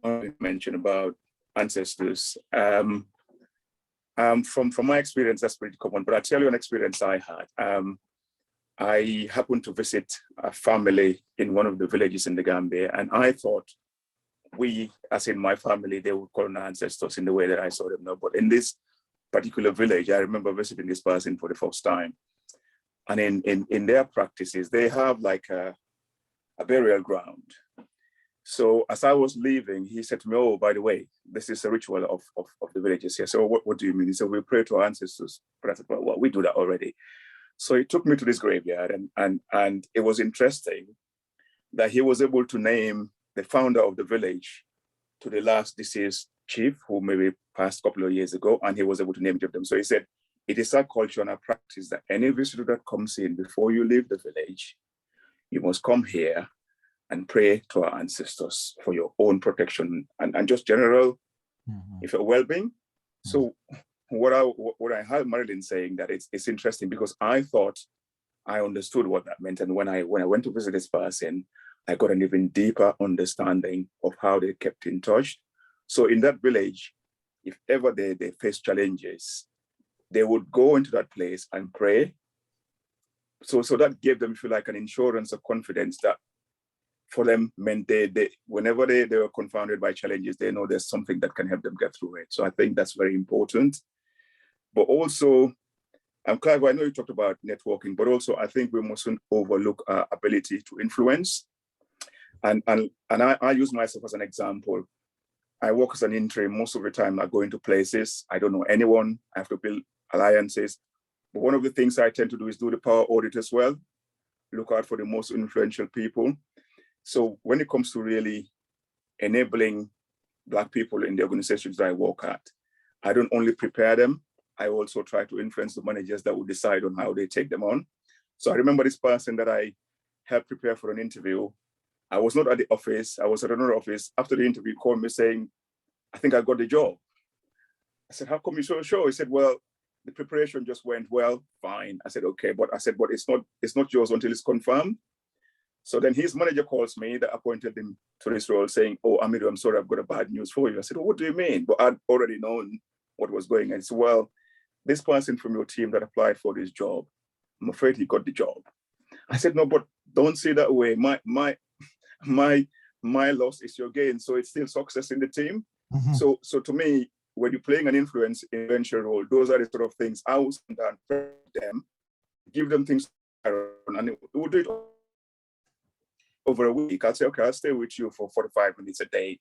I mentioned about ancestors. From my experience, that's pretty common, but I'll tell you an experience I had. I happened to visit a family in one of the villages in the Gambia, and I thought we, as in my family, they would call our ancestors in the way that I saw them now. But in this particular village, I remember visiting this person for the first time. And in their practices, they have like a burial ground. So as I was leaving, he said to me, "Oh, by the way, this is a ritual of the villages here." So what do you mean? He said, "We pray to our ancestors." But I said, "Well, we do that already." So he took me to this graveyard, and it was interesting that he was able to name the founder of the village to the last deceased chief, who maybe passed a couple of years ago, and he was able to name each of them. So he said, it is our culture and our practice that any visitor that comes in, before you leave the village, you must come here and pray to our ancestors for your own protection and just general, if your well-being. So what I heard Marilyn saying, that it's interesting, because I thought I understood what that meant. And when I went to visit this person, I got an even deeper understanding of how they kept in touch. So in that village, if ever they face challenges, they would go into that place and pray. So that gave them, if you like, an insurance of confidence that for them meant they whenever they were confounded by challenges, they know there's something that can help them get through it. So I think that's very important. But also, Clive, I know you talked about networking, but also I think we mustn't overlook our ability to influence. And I use myself as an example. I work as an interim. Most of the time I go into places, I don't know anyone, I have to build alliances. But one of the things I tend to do is do the power audit as well, look out for the most influential people. So when it comes to really enabling Black people in the organizations that I work at, I don't only prepare them, I also try to influence the managers that will decide on how they take them on. So I remember this person that I helped prepare for an interview. I was not at the office, I was at another office. After the interview, he called me saying, "I think I got the job." I said, "How come you're so sure?" He said, "Well, the preparation just went well, fine." I said, "Okay," but I said, "But it's not yours until it's confirmed." So then his manager calls me that appointed him to this role, saying, "Oh, Amadou, I'm sorry, I've got a bad news for you." I said, "Oh, what do you mean?" But I'd already known what was going on. He said, "Well, this person from your team that applied for this job, I'm afraid he got the job." I said, "No, but don't say that way. My loss is your gain." So it's still success in the team. So to me, when you're playing an influential role, those are the sort of things I will sit down and them, give them things, and it would do it over a week. I'll say, "Okay, I'll stay with you for 45 minutes a day."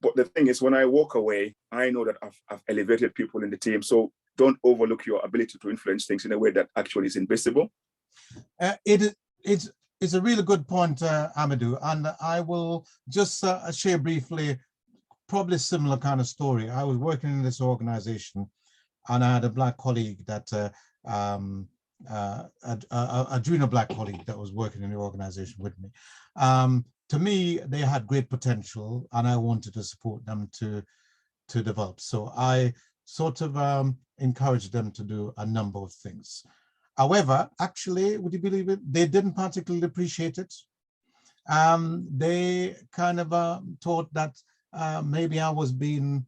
But the thing is, when I walk away, I know that I've elevated people in the team. So don't overlook your ability to influence things in a way that actually is invisible. It's a really good point, Amadou, and I will just share briefly, probably similar kind of story. I was working in this organization, and I had a Black colleague that, a junior Black colleague that was working in the organization with me. To me, they had great potential, and I wanted to support them to develop. So I sort of encouraged them to do a number of things. However, actually, would you believe it? They didn't particularly appreciate it. They kind of thought that maybe I was being,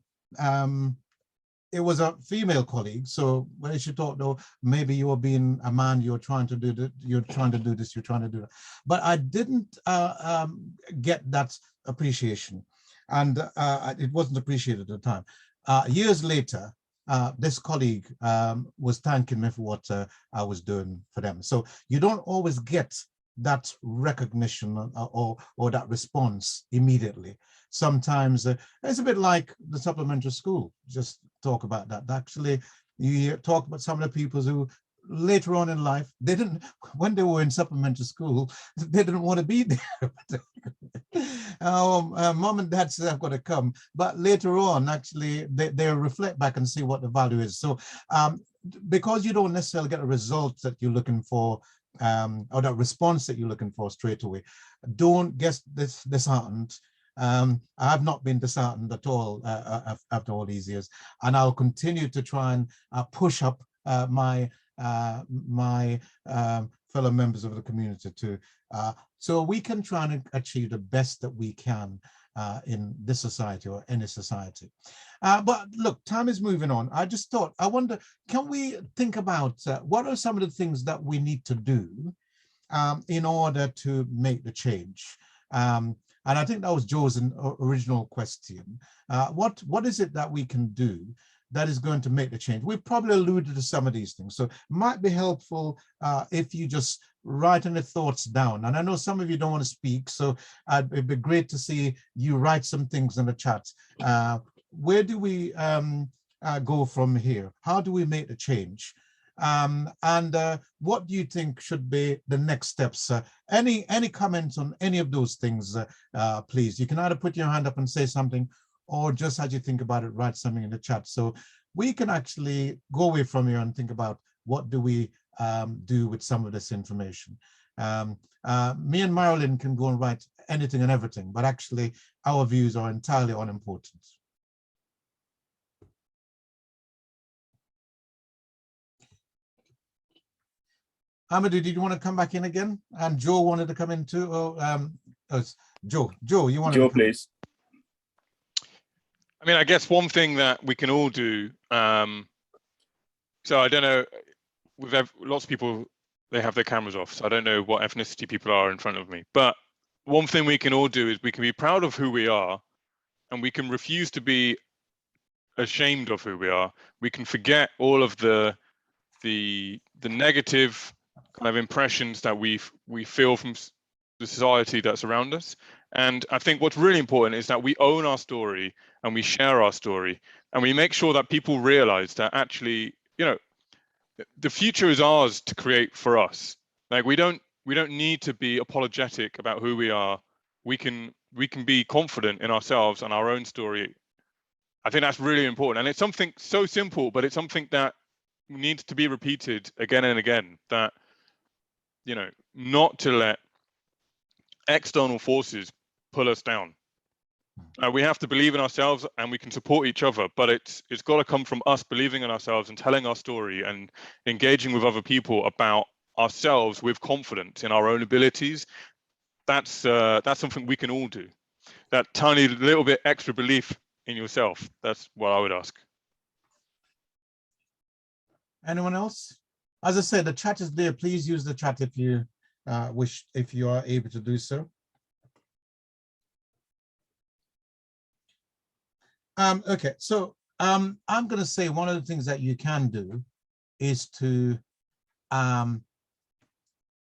it was a female colleague. So when she thought, "No, maybe you were being a man, you're trying to do that, you're trying to do this, you're trying to do that." But I didn't get that appreciation. And it wasn't appreciated at the time. Years later, this colleague was thanking me for what I was doing for them. So you don't always get that recognition or that response immediately. Sometimes it's a bit like the supplementary school. Just talk about that. Actually, you talk about some of the people who later on in life, they didn't, when they were in supplementary school, they didn't want to be there. Mom and dad said, "I've got to come." But later on, actually, they reflect back and see what the value is. So because you don't necessarily get a result that you're looking for or the response that you're looking for straight away. Don't get disheartened. I have not been disheartened at all after all these years, and I'll continue to try and push up my fellow members of the community too, so we can try and achieve the best that we can in this society or any society. But look, time is moving on. I just thought, I wonder, can we think about what are some of the things that we need to do in order to make the change? And I think that was Joe's original question. What is it that we can do that is going to make the change? We've probably alluded to some of these things, so it might be helpful if you just write any thoughts down. And I know some of you don't want to speak, so it'd be great to see you write some things in the chat. Where do we go from here? How do we make the change? And what do you think should be the next steps? Any comments on any of those things, please? You can either put your hand up and say something, or just as you think about it, write something in the chat. So we can actually go away from here and think about what do we do with some of this information. Me and Marilyn can go and write anything and everything, but actually our views are entirely unimportant. Amadou, did you want to come back in again? And Joe wanted to come in too. Joe, you want to? Joe, please. I mean, I guess one thing that we can all do. So I don't know. With lots of people, they have their cameras off, so I don't know what ethnicity people are in front of me. But one thing we can all do is we can be proud of who we are, and we can refuse to be ashamed of who we are. We can forget all of the negative kind of impressions that we feel from the society that's around us. And I think what's really important is that we own our story and we share our story, and we make sure that people realize that actually, you know, the future is ours to create for us. Like we don't need to be apologetic about who we are. We can be confident in ourselves and our own story. I think that's really important, and it's something so simple, but it's something that needs to be repeated again and again. That, you know, not to let external forces pull us down. We have to believe in ourselves, and we can support each other, but it's got to come from us believing in ourselves and telling our story and engaging with other people about ourselves with confidence in our own abilities. That's something we can all do. That tiny little bit extra belief in yourself. That's what I would ask. Anyone else? As I said, the chat is there. Please use the chat if you wish, if you are able to do so. Okay, so I'm going to say one of the things that you can do is to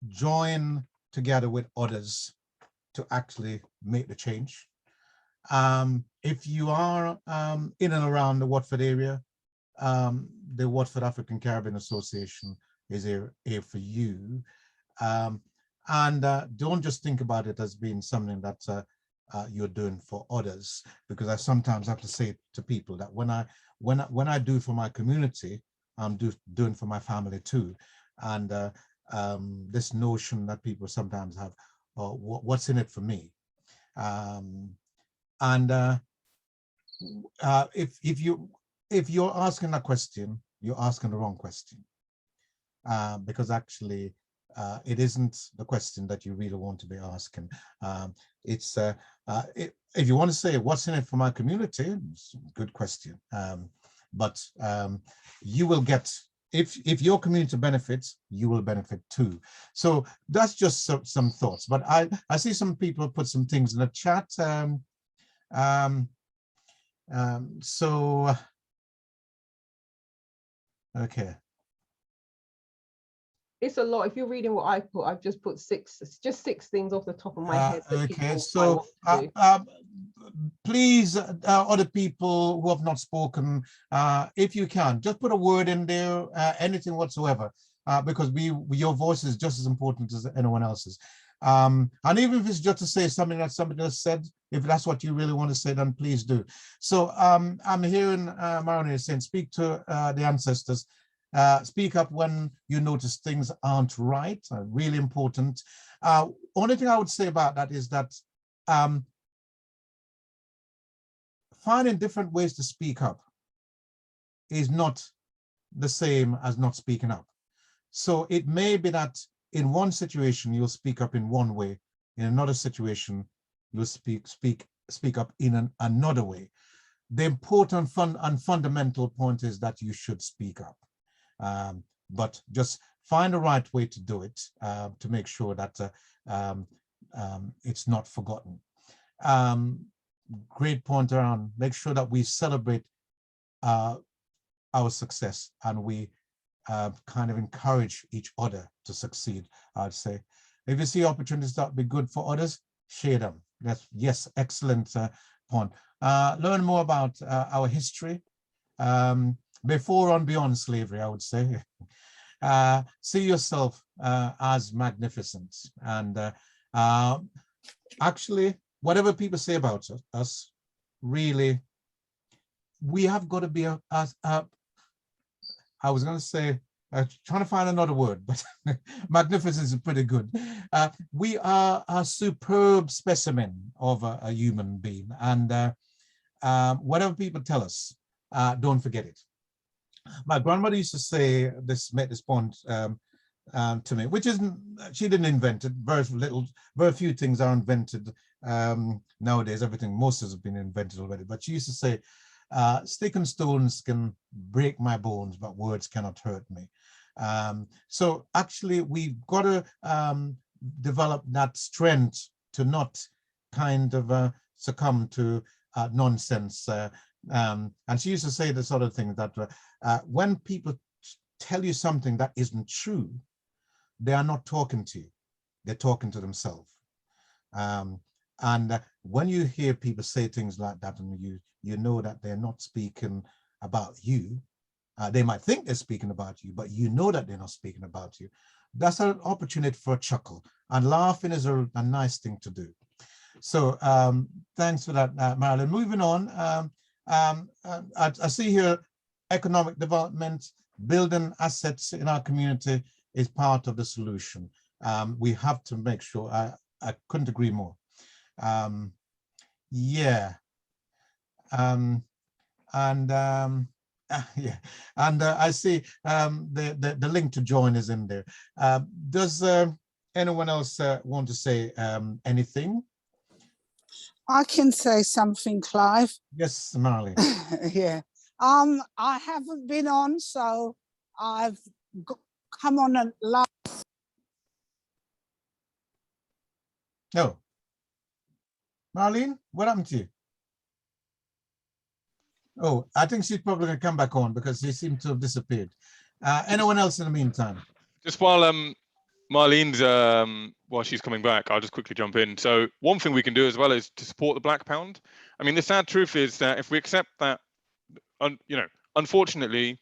join together with others to actually make the change. If you are in and around the Watford area, the Watford African Caribbean Association is here for you. And don't just think about it as being something that you're doing for others, because I sometimes have to say to people that when I do for my community, I'm doing for my family too. And this notion that people sometimes have, what's in it for me? If you're asking a question, you're asking the wrong question, because actually it isn't the question that you really want to be asking. If you want to say what's in it for my community, it's a good question. But you will get, if your community benefits, you will benefit too. So that's just some thoughts. But I see some people put some things in the chat. Okay. It's a lot. If you're reading what I put, I've just put six things off the top of my head. Okay, so please, other people who have not spoken, if you can, just put a word in there, anything whatsoever, because your voice is just as important as anyone else's. And even if it's just to say something that somebody else said, if that's what you really want to say, then please do. So I'm hearing Marilyn saying, speak to the ancestors. Speak up when you notice things aren't right, really important. Only thing I would say about that is that finding different ways to speak up is not the same as not speaking up. So it may be that in one situation you'll speak up in one way, in another situation you'll speak up in another way. The important and fundamental point is that you should speak up, but just find the right way to do it to make sure that it's not forgotten. Great point around make sure that we celebrate our success and we kind of encourage each other to succeed. I'd say if you see opportunities that would be good for others, share them. Yes, excellent point. Learn more about our history before and beyond slavery, I would say. See yourself as magnificent, and actually whatever people say about us, really we have got to be I was going to say, trying to find another word, but magnificent is pretty good. We are a superb specimen of a human being, and whatever people tell us, don't forget it. My grandmother used to say this, made this point to me, which isn't, she didn't invent it. Very few things are invented nowadays. Most has been invented already. But she used to say, stick and stones can break my bones, but words cannot hurt me. So actually, we've got to develop that strength to not kind of succumb to nonsense. And she used to say this sort of thing that when people tell you something that isn't true, they are not talking to you, they're talking to themselves. And when you hear people say things like that, and you know that they're not speaking about you, they might think they're speaking about you, but you know that they're not speaking about you. That's an opportunity for a chuckle, and laughing is a nice thing to do. So thanks for that, Marilyn. Moving on, I see here economic development, building assets in our community is part of the solution. We have to make sure, I couldn't agree more. Yeah. Yeah, and I see the link to join is in there. Does anyone else want to say anything? I can say something, Clive. Yes, Marley. Yeah. I haven't been on, so I've come on a last. No. Marlene, what happened to you? Oh, I think she's probably going to come back on because she seemed to have disappeared. Anyone else in the meantime? Just while Marlene's while she's coming back, I'll just quickly jump in. So one thing we can do as well is to support the Black Pound. I mean, the sad truth is that if we accept that, unfortunately,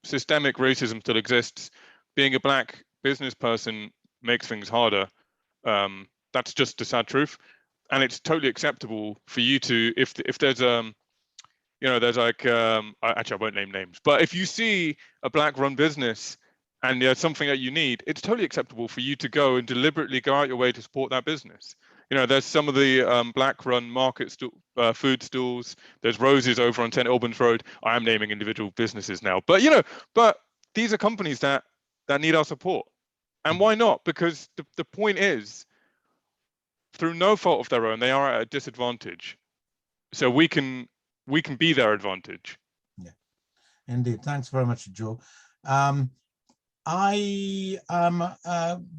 systemic racism still exists, being a Black business person makes things harder. That's just the sad truth, and it's totally acceptable for you to, if there's there's like actually I won't name names, but if you see a Black-run business and there's something that you need, it's totally acceptable for you to go and deliberately go out your way to support that business. There's some of the Black-run market food stalls. There's Roses over on St Albans Road. I am naming individual businesses now, but but these are companies that need our support, and why not? Because the point is, through no fault of their own, they are at a disadvantage. So we can be their advantage. Yeah, indeed. Thanks very much, Joe. I am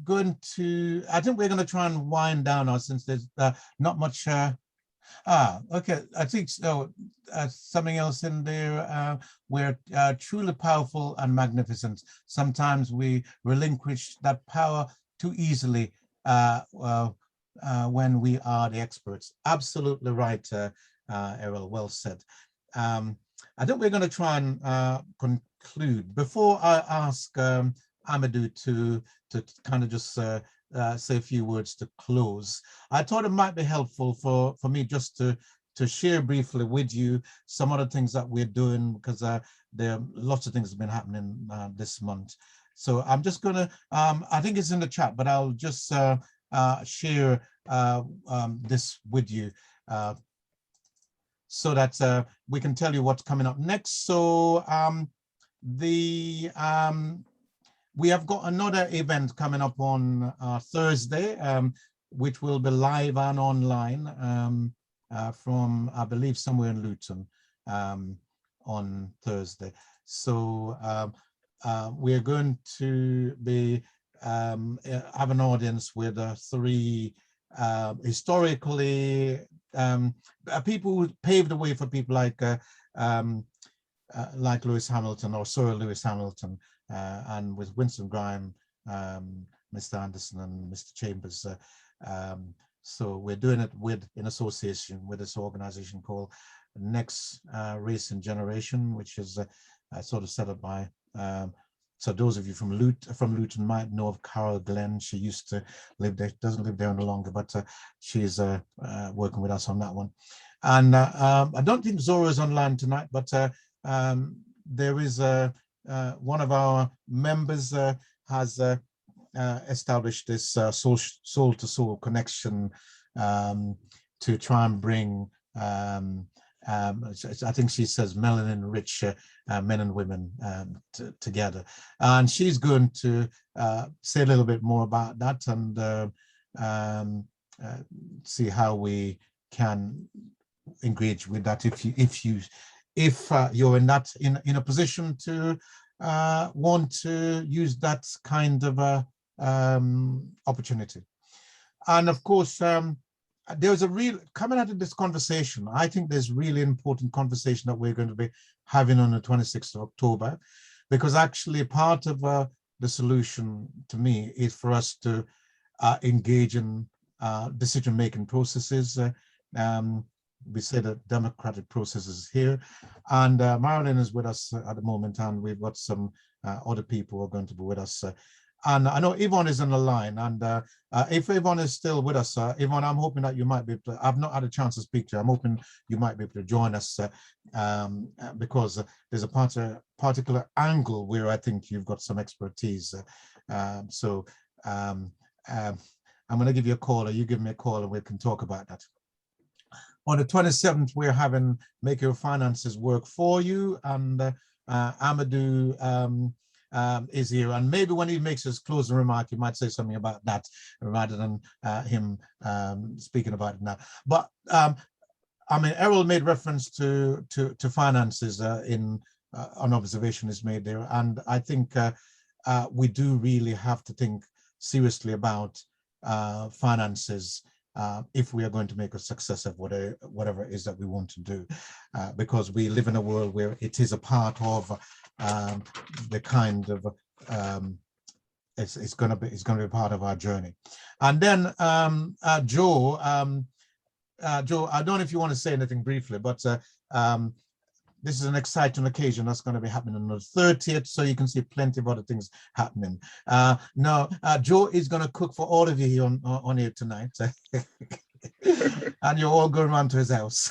going to, I think we're going to try and wind down now since there's not much. Okay, I think so. Something else in there. We're truly powerful and magnificent. Sometimes we relinquish that power too easily when we are the experts. Absolutely right, Errol, well said. I think we're going to try and conclude. Before I ask Amadou to kind of just say a few words to close, I thought it might be helpful for me just to to share briefly with you some of the things that we're doing, because there are lots of things that have been happening this month. So I'm just going to, I think it's in the chat, but I'll just share this with you so that we can tell you what's coming up next. So we have got another event coming up on Thursday, which will be live and online from, I believe, somewhere in Luton on Thursday. So we're going to be have an audience with three historically people who paved the way for people like Lewis Hamilton or Sir Lewis Hamilton, and with Winston Grime, Mr. Anderson and Mr. Chambers. So we're doing it in association with this organization called Next Race and Generation, which is sort of set up by, so those of you from Luton might know of Carol Glenn. She used to live there, doesn't live there any longer, but she's working with us on that one. And I don't think Zora is online tonight, but there is one of our members has established this soul-to-soul connection to try and bring, I think she says, melanin-rich men and women together. And she's going to say a little bit more about that and see how we can engage with that if you're in a position to want to use that kind of opportunity. And of course, there's a real, coming out of this conversation, I think there's really important conversation that we're going to be having on the 26th of October, because actually part of the solution to me is for us to engage in decision-making processes. We say that democratic process is here, and Marilyn is with us at the moment, and we've got some other people who are going to be with us. And I know Yvonne is on the line, and if Yvonne is still with us, Yvonne, I'm hoping that you might be able to, I've not had a chance to speak to you, I'm hoping you might be able to join us because there's a particular angle where I think you've got some expertise. So I'm going to give you a call, or you give me a call, and we can talk about that. On the 27th, we're having Make Your Finances Work For You, and Amadou is here, and maybe when he makes his closing remark, he might say something about that rather than him speaking about it now. But I mean, Errol made reference to finances in an observation is made there, and I think we do really have to think seriously about finances if we are going to make a success of whatever it is that we want to do, because we live in a world where it is a part of the kind of it's going to be part of our journey. And then Joe, I don't know if you want to say anything briefly, but this is an exciting occasion that's going to be happening on the 30th, so you can see plenty of other things happening. Now, Joe is going to cook for all of you here on here tonight, and you're all going around to his house.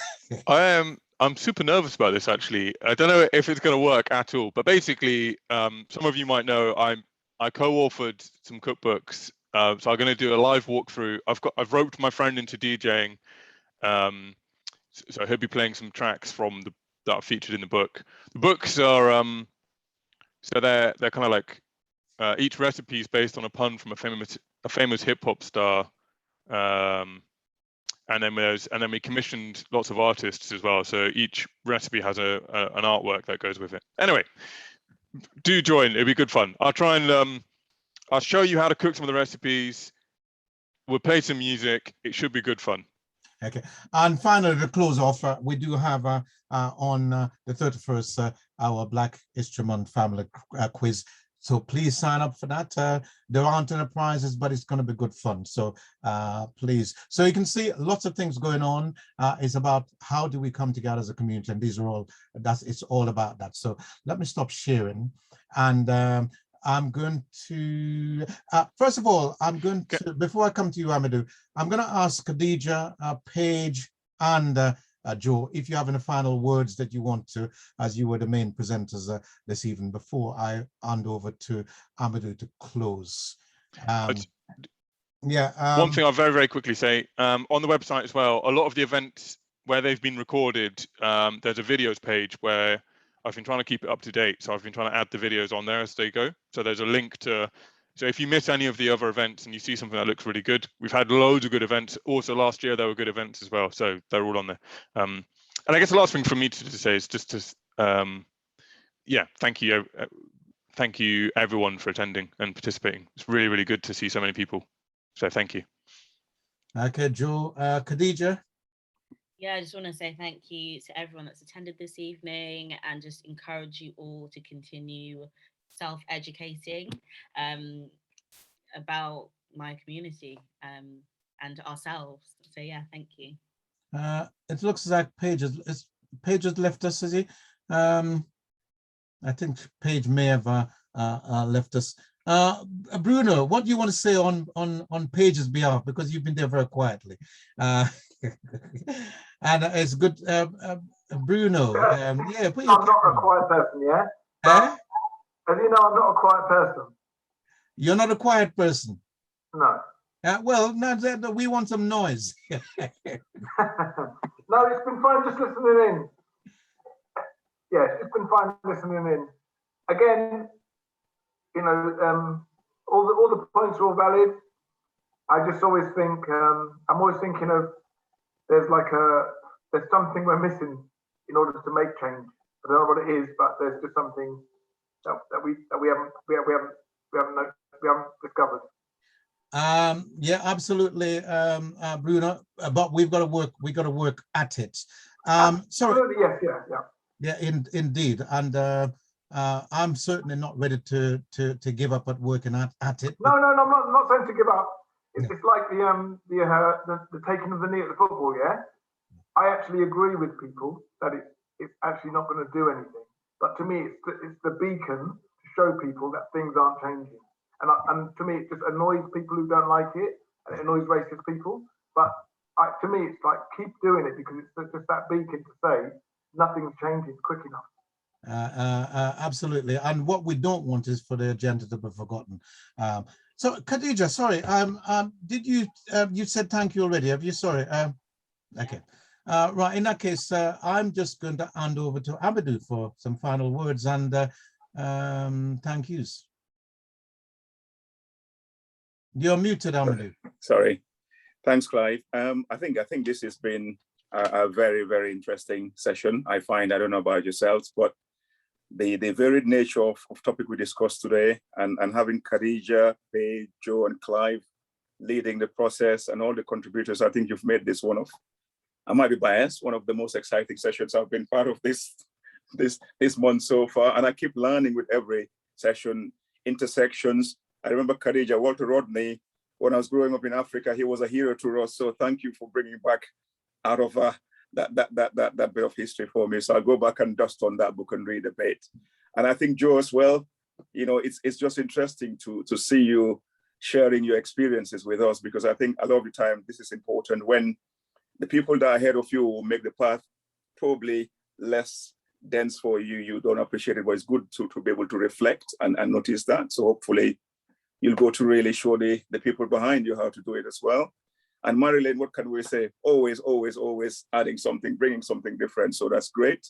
I'm super nervous about this, actually. I don't know if it's going to work at all, but basically, some of you might know I co-authored some cookbooks, so I'm going to do a live walkthrough. I've roped my friend into DJing, so he'll be playing some tracks from that are featured in the book. The books are so they're kind of like each recipe is based on a pun from a famous hip hop star, and then we commissioned lots of artists as well. So each recipe has an artwork that goes with it. Anyway, do join; it'll be good fun. I'll try and I'll show you how to cook some of the recipes. We'll play some music. It should be good fun. Okay, and finally, to close off, we do have on the 31st our Black History Month family quiz. So please sign up for that. There aren't any prizes, but it's going to be good fun. So please. So you can see lots of things going on. It's about how do we come together as a community, and these are all. It's all about that. So let me stop sharing, and I'm going to, first of all, I'm going to, before I come to you, Amadou, I'm going to ask Khadija, Paige, and Joe, if you have any final words that you want to, as you were the main presenters this evening, before I hand over to Amadou to close. One thing I'll very, very quickly say, on the website as well, a lot of the events where they've been recorded, there's a videos page where I've been trying to keep it up to date. So I've been trying to add the videos on there as they go. So there's a link to, so if you miss any of the other events and you see something that looks really good, we've had loads of good events. Also last year, there were good events as well. So they're all on there. And I guess the last thing for me to say is just to, yeah, thank you. Thank you everyone for attending and participating. It's really, really good to see so many people. So thank you. Okay, Joe. Khadija? Yeah, I just want to say thank you to everyone that's attended this evening and just encourage you all to continue self-educating about my community and ourselves. So yeah, thank you. It looks like Paige has left us, is he? I think Paige may have left us. Bruno, what do you want to say on Paige's behalf, because you've been there very quietly, and it's good. Bruno, yeah. I'm not a quiet person, yeah. As you know, I'm not a quiet person. You're not a quiet person. No. Well, no, we want some noise. No, it's been fine just listening in. Yes, it's been fine listening in. Again, you know, all the points are all valid. I just always think, I'm always thinking of, there's something we're missing in order to make change. I don't know what it is, but there's just something that we haven't discovered. Yeah, absolutely, Bruno. But we've got to work at it. Absolutely, yes, yeah. Yeah, indeed, and I'm certainly not ready to give up at working at it. No, I'm not saying to give up. It's like the taking of the knee at the football. Yeah, I actually agree with people that it's actually not going to do anything. But to me, it's the beacon to show people that things aren't changing. And to me, it just annoys people who don't like it, and it annoys racist people. But to me, it's like, keep doing it, because it's just that beacon to say nothing's changing quick enough. Absolutely. And what we don't want is for the agenda to be forgotten. So Khadija, sorry, did you said thank you already? Have you? Sorry. Okay. Right. In that case, I'm just going to hand over to Amadou for some final words and thank yous. You're muted, Amadou. Sorry. Thanks, Clive. I think this has been a very, very interesting session. I don't know about yourselves, but the varied nature of topic we discussed today, and having Khadija, Paige, Joe, and Clive leading the process, and all the contributors, I think you've made this one of, I might be biased, one of the most exciting sessions I've been part of this month so far. And I keep learning with every session, intersections. I remember Khadija, Walter Rodney, when I was growing up in Africa, he was a hero to us. So thank you for bringing back out of that bit of history for me. So I'll go back and dust on that book and read a bit. And I think Joe as well, you know, it's just interesting to see you sharing your experiences with us, because I think a lot of the time this is important when the people that are ahead of you will make the path probably less dense for you. You don't appreciate it, but it's good to be able to reflect and notice that. So hopefully you'll go to really show the people behind you how to do it as well. And Marilyn, what can we say? Always, always, always adding something, bringing something different. So that's great.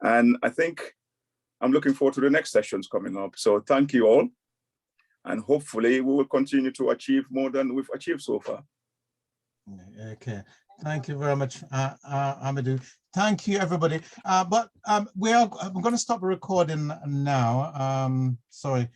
And I think I'm looking forward to the next sessions coming up. So thank you all. And hopefully we will continue to achieve more than we've achieved so far. Okay. Thank you very much, Amadou. Thank you, everybody. But I'm going to stop recording now. Sorry.